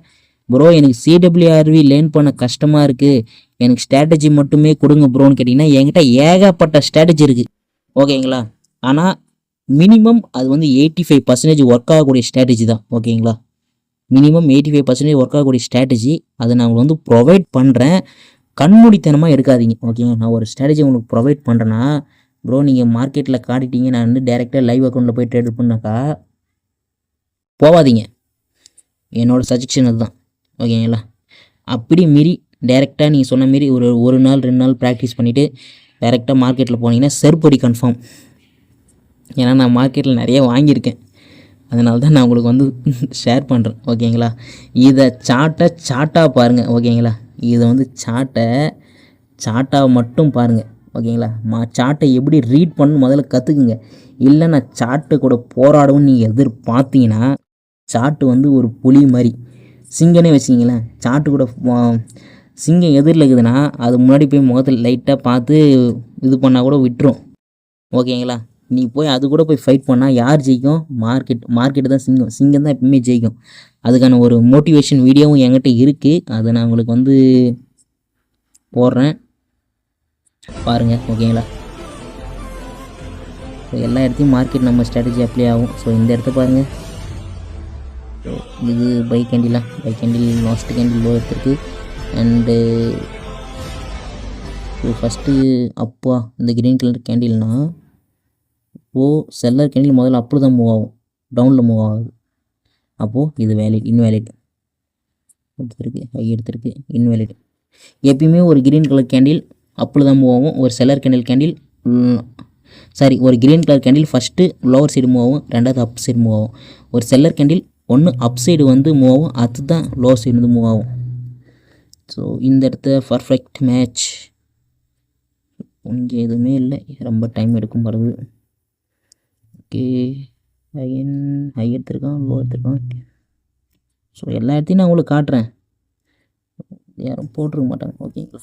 ப்ரோ எனக்கு CWRV லேர்ன் பண்ண கஷ்டமாக இருக்குது, எனக்கு ஸ்ட்ராட்டஜி மட்டுமே கொடுங்க ப்ரோன்னு கேட்டிங்கன்னா என்கிட்ட ஏகப்பட்ட ஸ்ட்ராட்டஜி இருக்குது. ஓகேங்களா? ஆனால் மினிமம் அது வந்து 85% ஒர்க் ஆகக்கூடிய ஸ்ட்ராட்டஜி தான். ஓகேங்களா? மினிமம் 85% ஒர்க் ஆகக்கூடிய ஸ்ட்ராட்டஜி அதை நான் உங்களுக்கு வந்து ப்ரொவைட் பண்ணுறேன். கண்மூடித்தனமாக எடுக்காதீங்க. ஓகேங்களா? நான் ஒரு ஸ்ட்ராட்டஜி உங்களுக்கு ப்ரொவைட் பண்ணுறேன்னா ப்ரோ நீங்கள் மார்க்கெட்டில் காட்டிட்டீங்க, நான் வந்து டேரெக்டாக லைவ் அக்கௌண்ட்டில் போய் ட்ரேட் பண்ணாக்கா போகாதீங்க. என்னோடய சஜெக்ஷன் அதுதான். ஓகேங்களா? அப்படி மீறி டேரெக்டாக நீங்கள் சொன்ன மாரி ஒரு நாள் 2 நாள் ப்ராக்டிஸ் பண்ணிவிட்டு டேரெக்டாக மார்க்கெட்டில் போனீங்கன்னா செருப்படி கன்ஃபார்ம். ஏன்னா நான் மார்க்கெட்டில் நிறைய வாங்கியிருக்கேன், அதனால தான் நான் உங்களுக்கு வந்து ஷேர் பண்ணுறேன். ஓகேங்களா? இதை சார்ட்டாக பாருங்கள். ஓகேங்களா? இதை வந்து சார்ட்டாக மட்டும் பாருங்கள். ஓகேங்களா? சார்ட்டை எப்படி ரீட் பண்ணணும் முதல்ல கற்றுக்குங்க. இல்லை நான் சார்ட்டு கூட போராடவும் நீங்கள் எதிர்பார்த்தீங்கன்னா சார்ட்டு வந்து ஒரு புலி மாதிரி, சிங்கனே வச்சிங்களேன். சார்ட்டு கூட சிங்கம் எதிரில் இருக்குதுன்னா அது முன்னாடி போய் முகத்தில் லைட்டாக பார்த்து இது பண்ணால் கூட விட்டுரும். ஓகேங்களா? நீ போய் அது கூட போய் ஃபைட் பண்ணால் யார் ஜெயிக்கும்? மார்க்கெட்டு தான் சிங்கம் தான் எப்பவுமே ஜெயிக்கும். அதுக்கான ஒரு மோட்டிவேஷன் வீடியோவும் என்கிட்ட இருக்குது, அதை நான் உங்களுக்கு வந்து போடுறேன் பாருங்கள். ஓகேங்களா? ஸோ எல்லா இடத்தையும் மார்க்கெட் நம்ம ஸ்ட்ராட்டஜி அப்ளை ஆகும். ஸோ இந்த இடத்த பாருங்கள், இது buy candle last candle low எடுத்துருக்கு. அண்டு ஸோ ஃபஸ்ட்டு அப்பா இந்த க்ரீன் கலர் கேண்டில்னால் இப்போது செல்லர் கேண்டில் முதல்ல அப்படி தான் மூவ் ஆகும், டவுனில் மூவ் ஆகுது. அப்போது இது இன்வேலிட் எடுத்துருக்கு, ஹை எடுத்துருக்கு, இன்வேலிட். எப்பயுமே ஒரு க்ரீன் கலர் கேண்டில் அப்படி தான் மூவ் ஆகும். ஒரு செல்லர் கேண்டில் ஒரு green colour candle first lower side move ஆகும், ரெண்டாவது அப் சைடு மூவ் ஆகும். ஒரு செல்லர் கேண்டில் ஒன்று அப் சைடு வந்து மூவ் ஆகும், அதுதான் லோவர் சைடு வந்து மூவ் ஆகும். ஸோ இந்த இடத்த பர்ஃபெக்ட் மேட்ச். இங்கே எதுவுமே இல்லை, ரொம்ப டைம் எடுக்கும் வருது. ஓகே, ஹை எடுத்துருக்கான், லோ எடுத்துருக்கான். ஸோ எல்லா இடத்தையும் நான் உங்களுக்கு காட்டுறேன், யாரும் போட்டிருக்க மாட்டாங்க. ஓகேங்களா?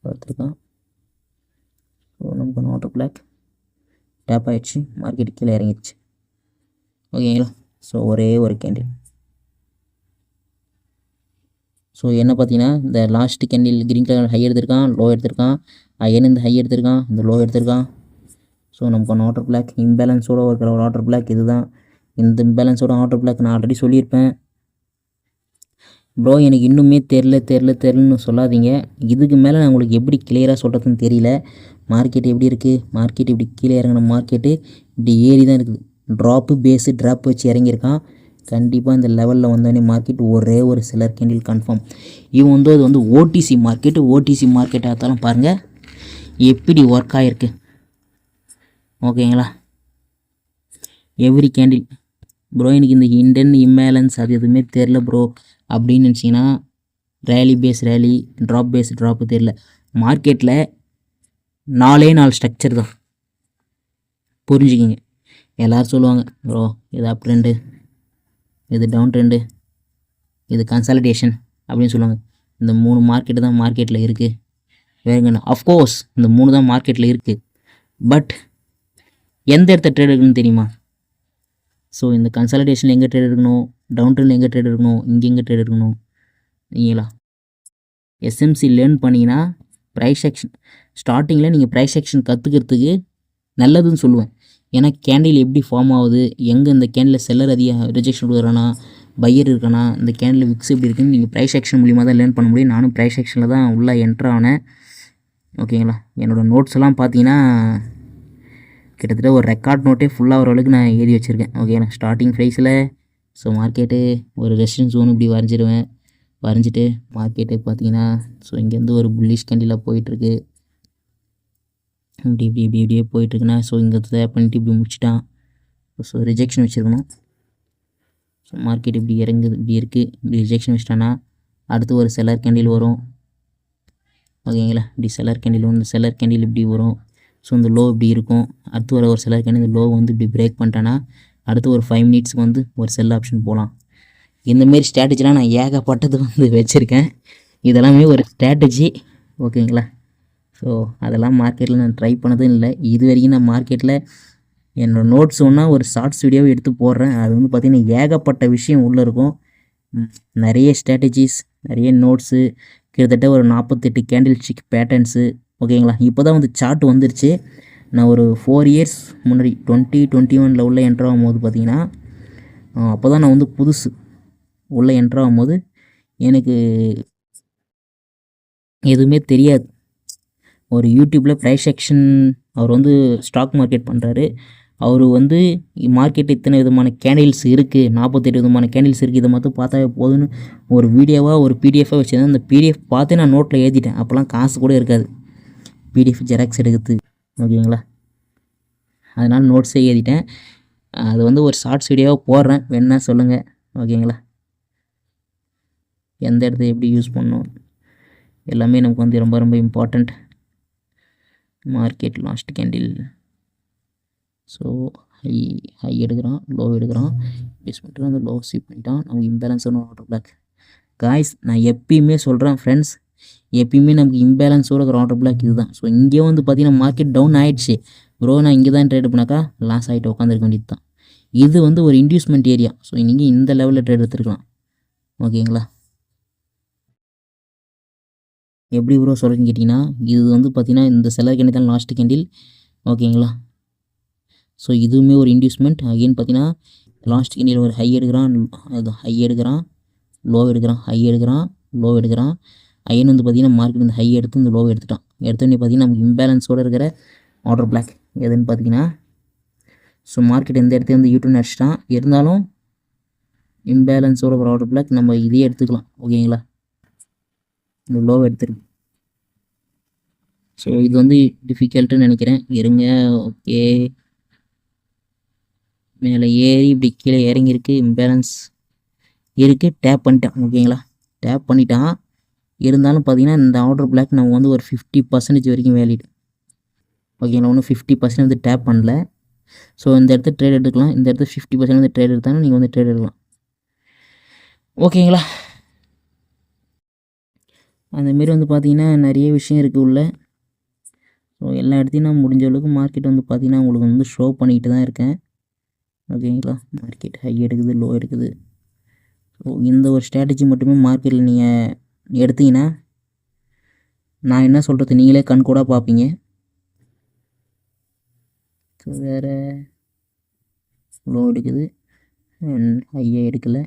எடுத்துருக்கான். ஸோ நமக்கு வாட்டர் பிளாக் டேப் ஆகிடுச்சு, மார்க்கெட் கீழே இறங்கிடுச்சு. ஓகேங்களா? ஸோ ஒரே ஒரு கேண்டில். ஸோ என்ன பார்த்தீங்கன்னா இந்த last candle green colour high எடுத்திருக்கான், லோ எடுத்திருக்கான், அயன் இந்த ஹை எடுத்திருக்கான், இந்த லோ எடுத்திருக்கான். ஸோ நமக்கு வாட்டர் பிளாக் இம்பேலன்ஸோட இருக்கிற வாட்டர் பிளாக் இது தான். இந்த இம்பேலன்ஸோட வாட்டர் பிளாக் நான் ஆல்ரெடி சொல்லியிருப்பேன். ப்ரோ எனக்கு இன்னுமே தெரிலன்னு சொல்லாதீங்க. இதுக்கு மேலே நான் உங்களுக்கு எப்படி கிளியராக சொல்கிறதுன்னு தெரியல. மார்க்கெட் எப்படி இருக்குது, மார்க்கெட் இப்படி கீழே இறங்கின மார்க்கெட்டு இப்படி ஏறி தான் இருக்குது. ட்ராப் வச்சு இறங்கியிருக்கான். கண்டிப்பாக இந்த லெவலில் வந்தோடனே மார்க்கெட் ஒரே ஒரு செல்லர் கேண்டில் கன்ஃபார்ம். இவன் வந்து அது வந்து ஓடிசி மார்க்கெட் ஆகத்தாலும் பாருங்கள் எப்படி ஒர்க் ஆகிருக்கு. ஓகேங்களா? எவ்ரி கேண்டில் ப்ரோ எனக்கு இந்த இண்டன் இம்பேலன்ஸ் அது எதுவுமே தெரில ப்ரோ அப்படின்னு நினச்சிங்கன்னா ரேலி ட்ராப் தெரில. மார்க்கெட்டில் 4 ஸ்ட்ரக்சர் தான், புரிஞ்சுக்கிங்க. எல்லோரும் சொல்லுவாங்க ப்ரோ இது அப் ட்ரெண்டு, இது டவுன் ட்ரெண்டு, இது கன்சாலிடேஷன் அப்படின்னு சொல்லுவாங்க. இந்த 3 மார்க்கெட்டு தான் மார்க்கெட்டில் இருக்குது. வேறுங்க அஃப்கோர்ஸ் இந்த 3 தான் மார்க்கெட்டில் இருக்குது. பட் எந்த இடத்த ட்ரேட் இருக்குன்னு தெரியுமா? ஸோ இந்த கன்சாலிடேஷனில் எங்கே ட்ரேட் இருக்கணும், டவுன் ட்ரெண்டில் எங்கே ட்ரேட் இருக்கணும், இங்கே எங்கே ட்ரேட் இருக்கணும். நீங்களா எஸ்எம்சி லேர்ன் பண்ணிங்கன்னா ப்ரைஸ் செக்ஷன் ஸ்டார்டிங்கில் நீங்கள் ப்ரைஸ் செக்ஷன் கற்றுக்கிறதுக்கு நல்லதுன்னு சொல்லுவேன். ஏன்னா கேண்டில் எப்படி ஃபார்ம் ஆகுது, எங்கே இந்த கேண்டில் செல்லர் அதிகம் ரிஜெக்ஷன் கொடுக்குறானா, பையர் இருக்கானா, இந்த கேண்டில் விக்ஸ் எப்படி இருக்குன்னு நீங்கள் ப்ரைஸ் செக்ஷன் மூலிமா தான் லேர்ன் பண்ண முடியும். நானும் ப்ரைஸ் செக்ஷனில் தான் உள்ளே என்ட்ரு ஆனேன். ஓகேங்களா? என்னோடய நோட்ஸ் எல்லாம் பார்த்தீங்கன்னா கிட்டத்தட்ட ஒரு ரெக்கார்ட் நோட்டே ஃபுல்லாக வர அளவுக்கு நான் எழுதி வச்சுருக்கேன். ஓகேங்களா? ஸ்டார்டிங் ப்ரைஸில் ஸோ மார்க்கெட்டு ஒரு ரெசிஸ்டன்ஸ் ஜோன் இப்படி வரைஞ்சிட்டு மார்க்கெட்டு பார்த்தீங்கன்னா ஸோ இங்கேருந்து ஒரு புல்லிஷ் கேண்டிலாக போயிட்டுருக்கு. இப்படியே போயிட்டுருக்குன்னா ஸோ இங்கே பண்ணிட்டு இப்படி முடிச்சிட்டான். ஸோ ரிஜெக்ஷன் வச்சுருக்கணும். ஸோ மார்க்கெட் இப்படி இருக்குது, இப்படி ரிஜெக்ஷன் வச்சிட்டான்னா அடுத்து ஒரு செல்லர் கேண்டில் வரும். ஓகேங்களா? இப்படி செல்லர் கேண்டில் வந்து செல்லர் கேண்டில் இப்படி வரும். ஸோ இந்த லோ இப்படி இருக்கும். அடுத்து ஒரு செல்லர் கேண்டில் இந்த லோ வந்து இப்படி பிரேக் பண்ணிட்டான்னா அடுத்து ஒரு 5 மினிட்ஸ்க்கு வந்து ஒரு செல் ஆப்ஷன் போகலாம். இந்தமாரி ஸ்ட்ராட்டஜிலாம் நான் ஏகப்பட்டது வந்து வச்சுருக்கேன். இதெல்லாமே ஒரு ஸ்ட்ராட்டஜி, ஓகேங்களா? ஸோ அதெல்லாம் மார்க்கெட்டில் நான் ட்ரை பண்ணதும் இல்லை. இது வரைக்கும் நான் மார்க்கெட்டில் என்னோடய நோட்ஸ் ஒன்றா ஒரு ஷார்ட்ஸ் வீடியோவை எடுத்து போடுறேன். அது வந்து பார்த்திங்கன்னா ஏகப்பட்ட விஷயம் உள்ளே இருக்கும். நிறைய ஸ்ட்ராட்டஜிஸ், நிறைய நோட்ஸு, கிட்டத்தட்ட ஒரு 48 கேண்டில் ஸ்டிக் பேட்டர்ன்ஸு, ஓகேங்களா? இப்போ தான் வந்து சார்ட் வந்துருச்சு. நான் ஒரு 4 இயர்ஸ் முன்னாடி 2021 உள்ள என்ட்ரு ஆகும்போது பார்த்திங்கன்னா, அப்போ தான் நான் வந்து புதுசு உள்ளே என்ட்ரு ஆகும்போது எனக்கு எதுவுமே தெரியாது. ஒரு யூடியூப்பில் ப்ரைஸ் செக்ஷன் அவர் வந்து ஸ்டாக் மார்க்கெட் பண்ணுறாரு. அவர் வந்து மார்க்கெட் இத்தனை விதமான கேண்டில்ஸ் இருக்குது, 48 விதமான கேண்டில்ஸ் இருக்குது, இதை மட்டும் பார்த்தாவே போதுன்னு ஒரு வீடியோவாக ஒரு பிடிஎஃபாக வச்சுருந்தேன். அந்த பிடிஎஃப் பார்த்து நான் நோட்டில் எழுதிட்டேன். அப்போல்லாம் காசு கூட இருக்காது பிடிஎஃப் ஜெராக்ஸ் எடுக்கிறது, ஓகேங்களா? அதனால் நோட்ஸே எழுதிட்டேன். அது வந்து ஒரு ஷார்ட்ஸ் வீடியோவாக போடுறேன், வேணா சொல்லுங்கள், ஓகேங்களா? எந்த இடத்த எப்படி யூஸ் பண்ணணும் எல்லாமே நமக்கு வந்து ரொம்ப ரொம்ப important. Market last candle, so high எடுக்கிறான், லோ எடுக்கிறான், பேஸ் பண்ணிட்டு அந்த லோ ஸ்வீப் பண்ணிட்டான், நமக்கு இம்பேலன்ஸான ஆர்டர் பிளாக். காய்ஸ், நான் எப்பயுமே சொல்கிறேன் ஃப்ரெண்ட்ஸ், எப்பயுமே நமக்கு இம்பேலன்ஸோட இருக்கிற ஆர்டர் பிளாக் இதுதான். ஸோ இங்கே வந்து பார்த்திங்கன்னா மார்க்கெட் டவுன் ஆகிடுச்சு, ப்ரோ நான் இங்கே தான் ட்ரேட் பண்ணாக்கா லாஸ் ஆகிட்டு உட்காந்துருக்க வேண்டியது தான். இது வந்து ஒரு இன்டியூஸ்மெண்ட் ஏரியா. ஸோ நீங்கள் இந்த லெவலில் ட்ரேட் எடுத்துருக்கலாம், ஓகேங்களா? எப்படி ப்ரோ சொல்கிறேன்னு கேட்டிங்கன்னா, இது வந்து பார்த்திங்கன்னா இந்த செல்லர் கேண்டில் தான் லாஸ்ட் கேண்டில், ஓகேங்களா? ஸோ இதுவுமே ஒரு இன்டியூஸ்மெண்ட். அகெயின் பார்த்தீங்கன்னா லாஸ்ட் கேண்டில் ஒரு ஹை எடுக்கிறான், அது ஹை எடுக்கிறான், லோ எடுக்கிறான், ஹை எடுக்கிறான், லோ எடுக்கிறான். அகைன் வந்து பார்த்திங்கன்னா மார்க்கெட் இந்த ஹை எடுத்து இந்த லோ எடுத்துட்டான். எடுத்தோடனே பார்த்திங்கன்னா நமக்கு இம்பேலன்ஸோடு இருக்கிற ஆர்டர் பிளாக் எதுன்னு பார்த்திங்கன்னா, ஸோ மார்க்கெட் எந்த இடத்துல வந்து யூடியூன் அடிச்சிட்டான், இருந்தாலும் இம்பேலன்ஸோட ஒரு ஆர்டர் பிளாக் நம்ம இதே எடுத்துக்கலாம், ஓகேங்களா? இந்த லோவை எடுத்துருக்கு. ஸோ இது வந்து டிஃபிகல்ட்டுன்னு நினைக்கிறேன், இருங்க. ஓகே, மேலே ஏறி இப்படி கீழே இறங்கியிருக்கு, இம்பேலன்ஸ் இருக்குது, டேப் பண்ணிட்டான், ஓகேங்களா? டேப் பண்ணிட்டான். இருந்தாலும் பார்த்தீங்கன்னா இந்த ஆர்டர் பிளாக் நம்ம வந்து ஒரு 50% வரைக்கும் வேலிடு, ஓகேங்களா? ஒன்றும் 50% வந்து டேப் பண்ணல. ஸோ இந்த இடத்த ட்ரேட் எடுக்கலாம், இந்த இடத்துல 50% வந்து ட்ரேட் எடுத்தாலும் நீங்கள் வந்து ட்ரேட் எடுக்கலாம், ஓகேங்களா? அந்தமாரி வந்து பார்த்திங்கன்னா நிறைய விஷயம் இருக்குது உள்ள. ஸோ எல்லா இடத்தையும் நான் முடிஞ்ச அளவுக்கு மார்க்கெட் வந்து பார்த்திங்கன்னா உங்களுக்கு வந்து ஷோ பண்ணிக்கிட்டு தான் இருக்கேன், ஓகேங்களா? மார்க்கெட் ஹை எடுக்குது, லோ எடுக்குது. ஸோ இந்த ஒரு ஸ்ட்ராட்டஜி மட்டுமே மார்க்கெட்டில் நீங்கள் எடுத்தீங்கன்னா நான் என்ன சொல்கிறது நீங்களே கண் கூட பார்ப்பீங்க. ஸோ வேறு லோ எடுக்குது, ஹையை எடுக்கலை,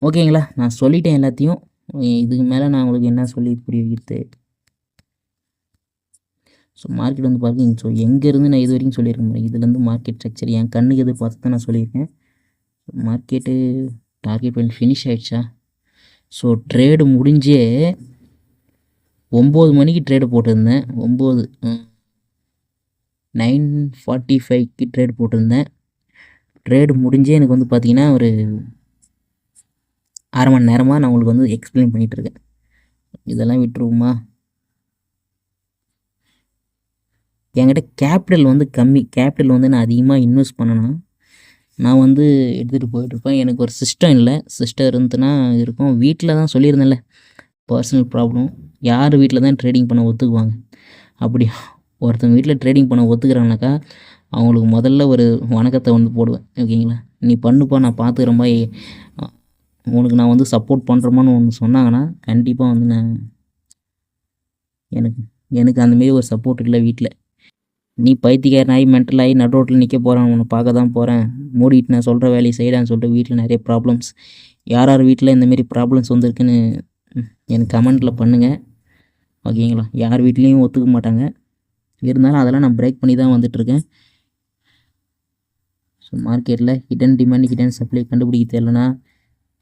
ஓகேங்களா? நான் சொல்லிட்டேன் எல்லாத்தையும். இதுக்கு மேலே நான் உங்களுக்கு என்ன சொல்லி புரிய வைக்கிறது? ஸோ மார்க்கெட் வந்து பார்த்திங்க, ஸோ எங்கேருந்து நான் இது வரைக்கும் சொல்லியிருக்க முடியும், இதுலேருந்து மார்க்கெட் ஸ்ட்ரக்சர் என் கண்ணுக்கு எதிர்பார்த்து தான் நான் சொல்லியிருக்கேன். மார்க்கெட்டு டார்கெட் பண்ணி ஃபினிஷ் ஆகிடுச்சா? ஸோ ட்ரேடு முடிஞ்சே 9 மணிக்கு ட்ரேடு போட்டிருந்தேன், 9:45க்கு ட்ரேடு போட்டிருந்தேன். ட்ரேடு முடிஞ்சே எனக்கு வந்து பார்த்திங்கன்னா ஒரு அரை மணி நேரமாக நான் உங்களுக்கு வந்து எக்ஸ்பிளைன் பண்ணிகிட்ருக்கேன். இதெல்லாம் விட்டுருவோமா? என்கிட்ட கேபிட்டல் வந்து கம்மி, கேபிட்டல் வந்து நான் அதிகமாக இன்வெஸ்ட் பண்ணணும், நான் வந்து எடுத்துகிட்டு போயிட்டுருப்பேன். எனக்கு ஒரு சிஸ்டம் இல்லை, சிஸ்டம் இருந்துன்னா இருக்கும். வீட்டில் தான் சொல்லியிருந்தேன்ல, பர்சனல் ப்ராப்ளம். யார் வீட்டில் தான் ட்ரேடிங் பண்ண ஒத்துக்குவாங்க? அப்படி ஒருத்தவங்க வீட்டில் ட்ரேடிங் பண்ண ஒத்துக்கிறாங்கனாக்கா அவங்களுக்கு முதல்ல ஒரு வணக்கத்தை வந்து போடுவேன், ஓகேங்களா? நீ பண்ணுப்பா, நான் பார்த்துக்கிறேன்பா, உனக்கு நான் வந்து சப்போர்ட் பண்ணுறோமான்னு ஒன்று சொன்னாங்கன்னா கண்டிப்பாக வந்து நான் எனக்கு அந்தமாரி ஒரு சப்போர்ட் இல்லை வீட்டில். நீ பைத்தியக்காரனாகி மென்டலாகி நடு ரோட்டில் நிற்க போகிறேன், உன்னை பார்க்க தான் போகிறேன், மூடிட்டு நான் சொல்கிற வேலையை செய்யலான்னு சொல்லிட்டு வீட்டில் நிறைய ப்ராப்ளம்ஸ். யார் வீட்டில் இந்தமாரி ப்ராப்ளம்ஸ் வந்திருக்குன்னு எனக்கு கமெண்ட்டில் பண்ணுங்கள், ஓகேங்களா? யார் வீட்லேயும் ஒத்துக்க மாட்டாங்க, இருந்தாலும் அதெல்லாம் நான் பிரேக் பண்ணி தான் வந்துட்டுருக்கேன். ஸோ மார்க்கெட்டில் ஹிடன் டிமாண்ட், ஹிடன் சப்ளை கண்டுபிடிக்க தெரியலனா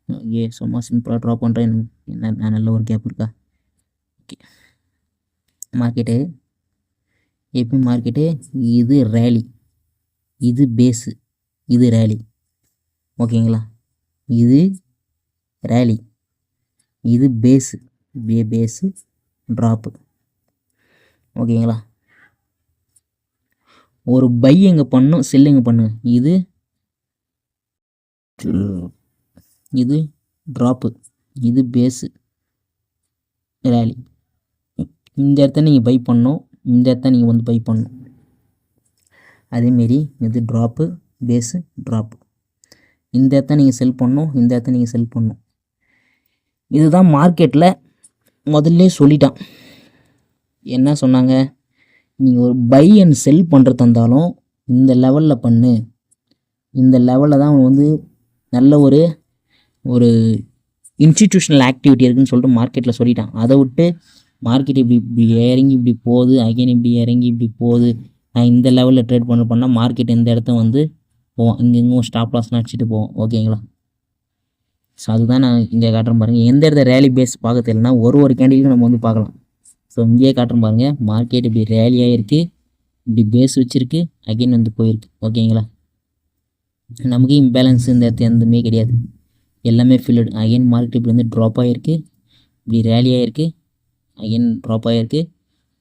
ஓகே, சும்மா சிம்பிளாக ட்ரா பண்ணுறேன். என்ன நல்ல ஒரு கேப் இருக்கா? ஓகே, மார்க்கெட்டு எப்பயும் மார்க்கெட்டு இது ரேலி, இது பேஸு, இது ரேலி, ஓகேங்களா? இது ரேலி, இது பேஸு, பேஸு ட்ராப்பு, ஓகேங்களா? ஒரு பை எங்கே பண்ணும், செல் எங்கே பண்ணுங்க. இது இது ட்ராப்பு, இது பேஸு ரேலி. இந்த இடத்த நீங்கள் பை பண்ணணும், இந்த இடத்த நீங்கள் வந்து பை பண்ணணும். அதேமாரி இது ட்ராப்பு பேஸு ட்ராப்பு. இந்த இடத்த நீங்கள் செல் பண்ணணும், இந்த இடத்த நீங்கள் செல் பண்ணணும். இதுதான் மார்க்கெட்டில் முதல்ல சொல்லிட்டான். என்ன சொன்னாங்க, நீங்கள் ஒரு பை அண்ட் செல் பண்ணுறது இருந்தாலும் இந்த லெவலில் பண்ணு, இந்த லெவலில் தான் வந்து நல்ல ஒரு இன்ஸ்டிடியூஷனல் ஆக்டிவிட்டி இருக்குதுன்னு சொல்லிட்டு மார்க்கெட்டில் சொல்லிட்டான். அதை விட்டு மார்க்கெட் இப்படி இறங்கி இப்படி போகுது, அகைன் இப்படி இறங்கி இப்படி போகுது, இந்த லெவலில் ட்ரேட் பண்ணால் மார்க்கெட் இந்த இடத்த வந்து போவோம், இங்கெங்கும் ஸ்டாப் லாஸ்லாம் அடிச்சுட்டு போவோம். ஓகேங்களா? ஸோ அதுதான் நான் இங்கே காட்டுறேன் பாருங்கள். எந்த இடத்த ரேலி பேஸ் பார்க்க தெரியலனா ஒரு கேண்டிலுக்கும் நம்ம வந்து பார்க்கலாம். ஸோ இங்கேயே காட்டுறேன் பாருங்கள், மார்க்கெட் இப்படி ரேலியாக இருக்குது, இப்படி பேஸ் வச்சுருக்கு, அகைன் வந்து போயிருக்கு. ஓகேங்களா? நமக்கு இம்பேலன்ஸ் இந்த இடத்து எதுவுமே கிடையாது, எல்லாமே ஃபில்டு. அகைன் மார்க்கெட் இப்படி வந்து ட்ராப் ஆகிருக்கு, இப்படி ரேலியாக இருக்குது, அகைன் ட்ராப் ஆகிருக்கு,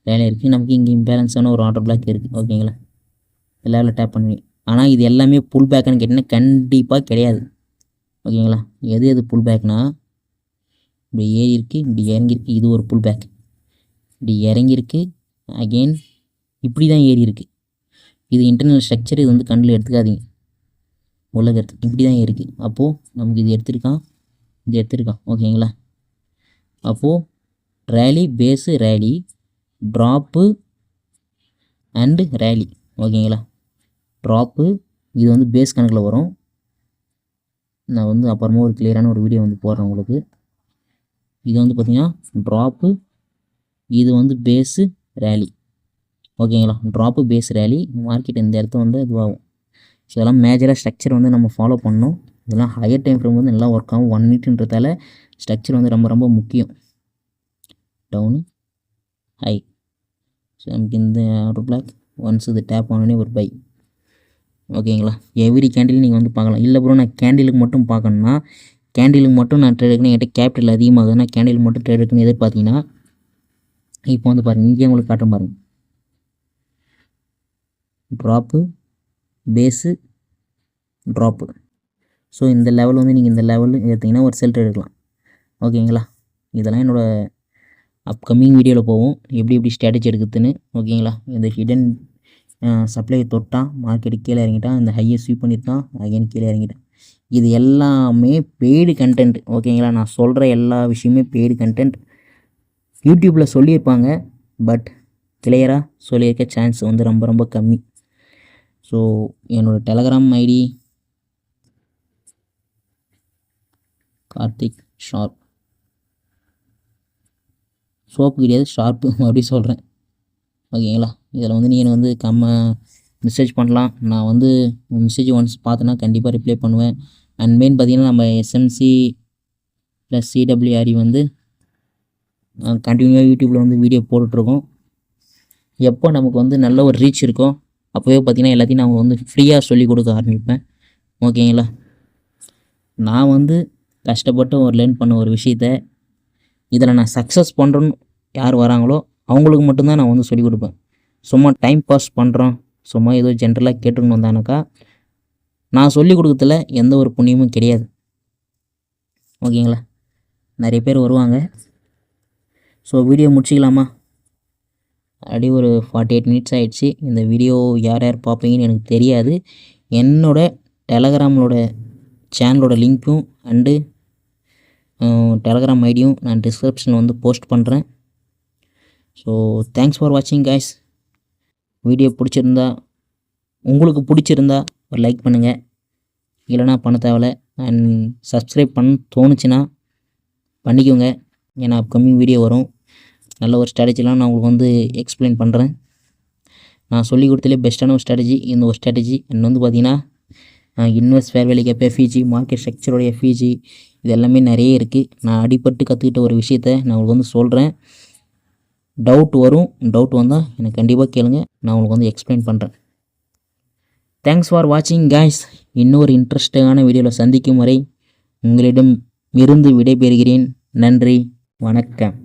ரேலியாக இருக்குது. நமக்கு இங்கே இம்பேலன்ஸான ஒரு ஆர்டர் பிளாக் இருக்குது. ஓகேங்களா? எல்லாரும் டேப் பண்ணி. ஆனால் இது எல்லாமே புல் பேக்குன்னு கேட்டிங்கன்னா கண்டிப்பாக கிடையாது. ஓகேங்களா? எது புல் பேக்னா, இப்படி ஏறி இருக்குது, இப்படி இறங்கியிருக்கு, இது ஒரு புல் பேக். இப்படி இறங்கியிருக்கு, அகெயின் இப்படி தான் ஏறி இருக்குது. இது இன்டர்னல் ஸ்ட்ரக்சர், இது வந்து கண்ணில் எடுத்துக்காதீங்க, உலகத்து இப்படி தான் இருக்குது. அப்போது நமக்கு இது எடுத்துருக்கான், இது எடுத்துருக்கான். ஓகேங்களா? அப்போது rally base rally, drop and rally. ஓகேங்களா? ட்ராப்பு இது வந்து பேஸ் கணக்கில் வரும். நான் வந்து அப்புறமா ஒரு கிளியரான ஒரு வீடியோ வந்து போடுறேன் உங்களுக்கு. இது வந்து பார்த்திங்கன்னா ட்ராப்பு, இது வந்து பேஸு ரேலி. ஓகேங்களா? ட்ராப்பு பேஸ் ரேலி, மார்க்கெட் இந்த இடத்த வந்து இதுவாகும். ஸோ இதெல்லாம் மேஜராக ஸ்ட்ரக்சர் வந்து நம்ம ஃபாலோ பண்ணணும். இதெல்லாம் ஹையர் டைம் ஃப்ரேம் வந்து நல்லா ஒர்க் ஆகும். 1 மினிட்ன்றதால ஸ்ட்ரக்சர் வந்து ரொம்ப முக்கியம். Town high. ஸோ நமக்கு இந்த ஆர்டர் பிளாக் ஒன்ஸ் இது டேப் ஆனோடனே ஒரு பை. ஓகேங்களா? எவ்ரி கேண்டில் நீங்கள் வந்து பார்க்கலாம். இல்லை ப்ரோ நான் கேண்டிலுக்கு மட்டும் பார்க்கணுன்னா, கேண்டிலுக்கு மட்டும் நான் ட்ரேட் எடுக்கணும், என்கிட்ட கேபிட்டல் அதிகமாகுதுன்னா கேண்டிலுக்கு மட்டும் ட்ரேட் எடுக்கணும்னு எதிர்பார்த்தீங்கன்னா, இப்போ வந்து பாருங்கள், இங்கே உங்களுக்கு காட்டும் பாருங்கள், ட்ராப்பு பேஸு ட்ராப்பு. ஸோ இந்த லெவல் வந்து நீங்கள் இந்த லெவல் எடுத்திங்கன்னா ஒரு செல் ட்ரேட் எடுக்கலாம். ஓகேங்களா? இதெல்லாம் என்னோடய அப்கமிங் வீடியோவில் போவோம், எப்படி ஸ்ட்ராட்டஜி எடுக்குதுன்னு. ஓகேங்களா? இந்த ஹிடன் சப்ளை தொட்டான், மார்க்கெட்டு கீழே இறங்கிட்டான், இந்த ஹையை ஸ்வீப் பண்ணியிருக்கான், அகைன் கீழே இறங்கிட்டான். இது எல்லாமே பெய்டு கண்டென்ட். ஓகேங்களா? நான் சொல்கிற எல்லா விஷயமே பெய்டு கண்டென்ட். யூடியூப்பில் சொல்லியிருப்பாங்க, பட் கிளியராக சொல்லியிருக்க சான்ஸ் வந்து ரொம்ப கம்மி. ஸோ என்னோடய Telegram ID Karthik sharp, soap கிடையாது ஷார்ப்பு அப்படி சொல்கிறேன். ஓகேங்களா? இதில் வந்து நீங்கள் வந்து மெசேஜ் பண்ணலாம். நான் வந்து மெசேஜ் ஒன்ஸ் பார்த்தேன்னா கண்டிப்பாக ரிப்ளை பண்ணுவேன். அண்ட் மெயின் பார்த்திங்கன்னா நம்ம எஸ்எம்சி ப்ளஸ் சிடபிள்யூஆர்இ வந்து கண்டினியூவாக யூடியூப்பில் வந்து வீடியோ போட்டுட்ருக்கோம். எப்போ நமக்கு வந்து நல்ல ஒரு ரீச் இருக்கும் அப்போவே பார்த்திங்கன்னா எல்லாத்தையும் நான் வந்து ஃப்ரீயாக சொல்லிக் கொடுக்க ஆரம்பிப்பேன். ஓகேங்களா? நான் வந்து கஷ்டப்பட்டு லேர்ன் பண்ண ஒரு விஷயத்த இதில் நான் சக்ஸஸ் பண்ணுறேன்னு யார் வராங்களோ அவங்களுக்கு மட்டும்தான் நான் வந்து சொல்லிக் கொடுப்பேன். சும்மா டைம் பாஸ் பண்ணுறோம், சும்மா ஏதோ ஜென்ரலாக கேட்டுன்னு வந்தானாக்கா நான் சொல்லிக் கொடுக்கறதுல எந்த ஒரு புண்ணியமும் கிடையாது. ஓகேங்களா? நிறைய பேர் வருவாங்க. ஸோ வீடியோ முடிச்சிக்கலாமா? அப்படி ஒரு 48 மினிட்ஸ் ஆகிடுச்சு. இந்த வீடியோ யார் பார்ப்பீங்கன்னு எனக்கு தெரியாது. என்னோட டெலகிராமோட சேனலோட லிங்க்கும் அண்டு டெலகிராம் ஐடியும் நான் டிஸ்கிரிப்ஷனில் வந்து போஸ்ட் பண்ணுறேன். ஸோ தேங்க்ஸ் ஃபார் வாட்சிங் கைஸ். வீடியோ பிடிச்சிருந்தா, உங்களுக்கு பிடிச்சிருந்தா ஒரு லைக் பண்ணுங்கள், இல்லைனா பண்ண தேவையில்ல. அண்ட் சப்ஸ்கிரைப் பண்ண தோணுச்சுன்னா பண்ணிக்கோங்க. ஏன்னா அப்கமிங் வீடியோ வரும், நல்ல ஒரு ஸ்ட்ராட்டஜிலாம் நான் உங்களுக்கு வந்து எக்ஸ்பிளைன் பண்ணுறேன். நான் சொல்லிக் கொடுத்தலே பெஸ்ட்டான ஒரு ஸ்ட்ராட்டஜி இந்த ஒரு ஸ்ட்ராட்டஜி. அண்ட் வந்து பார்த்திங்கன்னா invest fair value gap, FEG, market ஸ்ட்ரக்சரோடைய எஃப்இஜி, இது எல்லாமே நிறைய இருக்குது. நான் அடிப்பட்டு கற்றுக்கிட்ட ஒரு விஷயத்த நான் உங்களுக்கு வந்து சொல்கிறேன். டவுட் வந்தால் எனக்கு கண்டிப்பாக கேளுங்க, நான் உங்களுக்கு வந்து எக்ஸ்பிளைன் பண்ணுறேன். தேங்க்ஸ் ஃபார் வாட்சிங் கைஸ். இன்னொரு இன்ட்ரெஸ்டிங்கான வீடியோவில் சந்திக்கும் வரை உங்களிடம் இருந்து விடைபெறுகிறேன். நன்றி, வணக்கம்.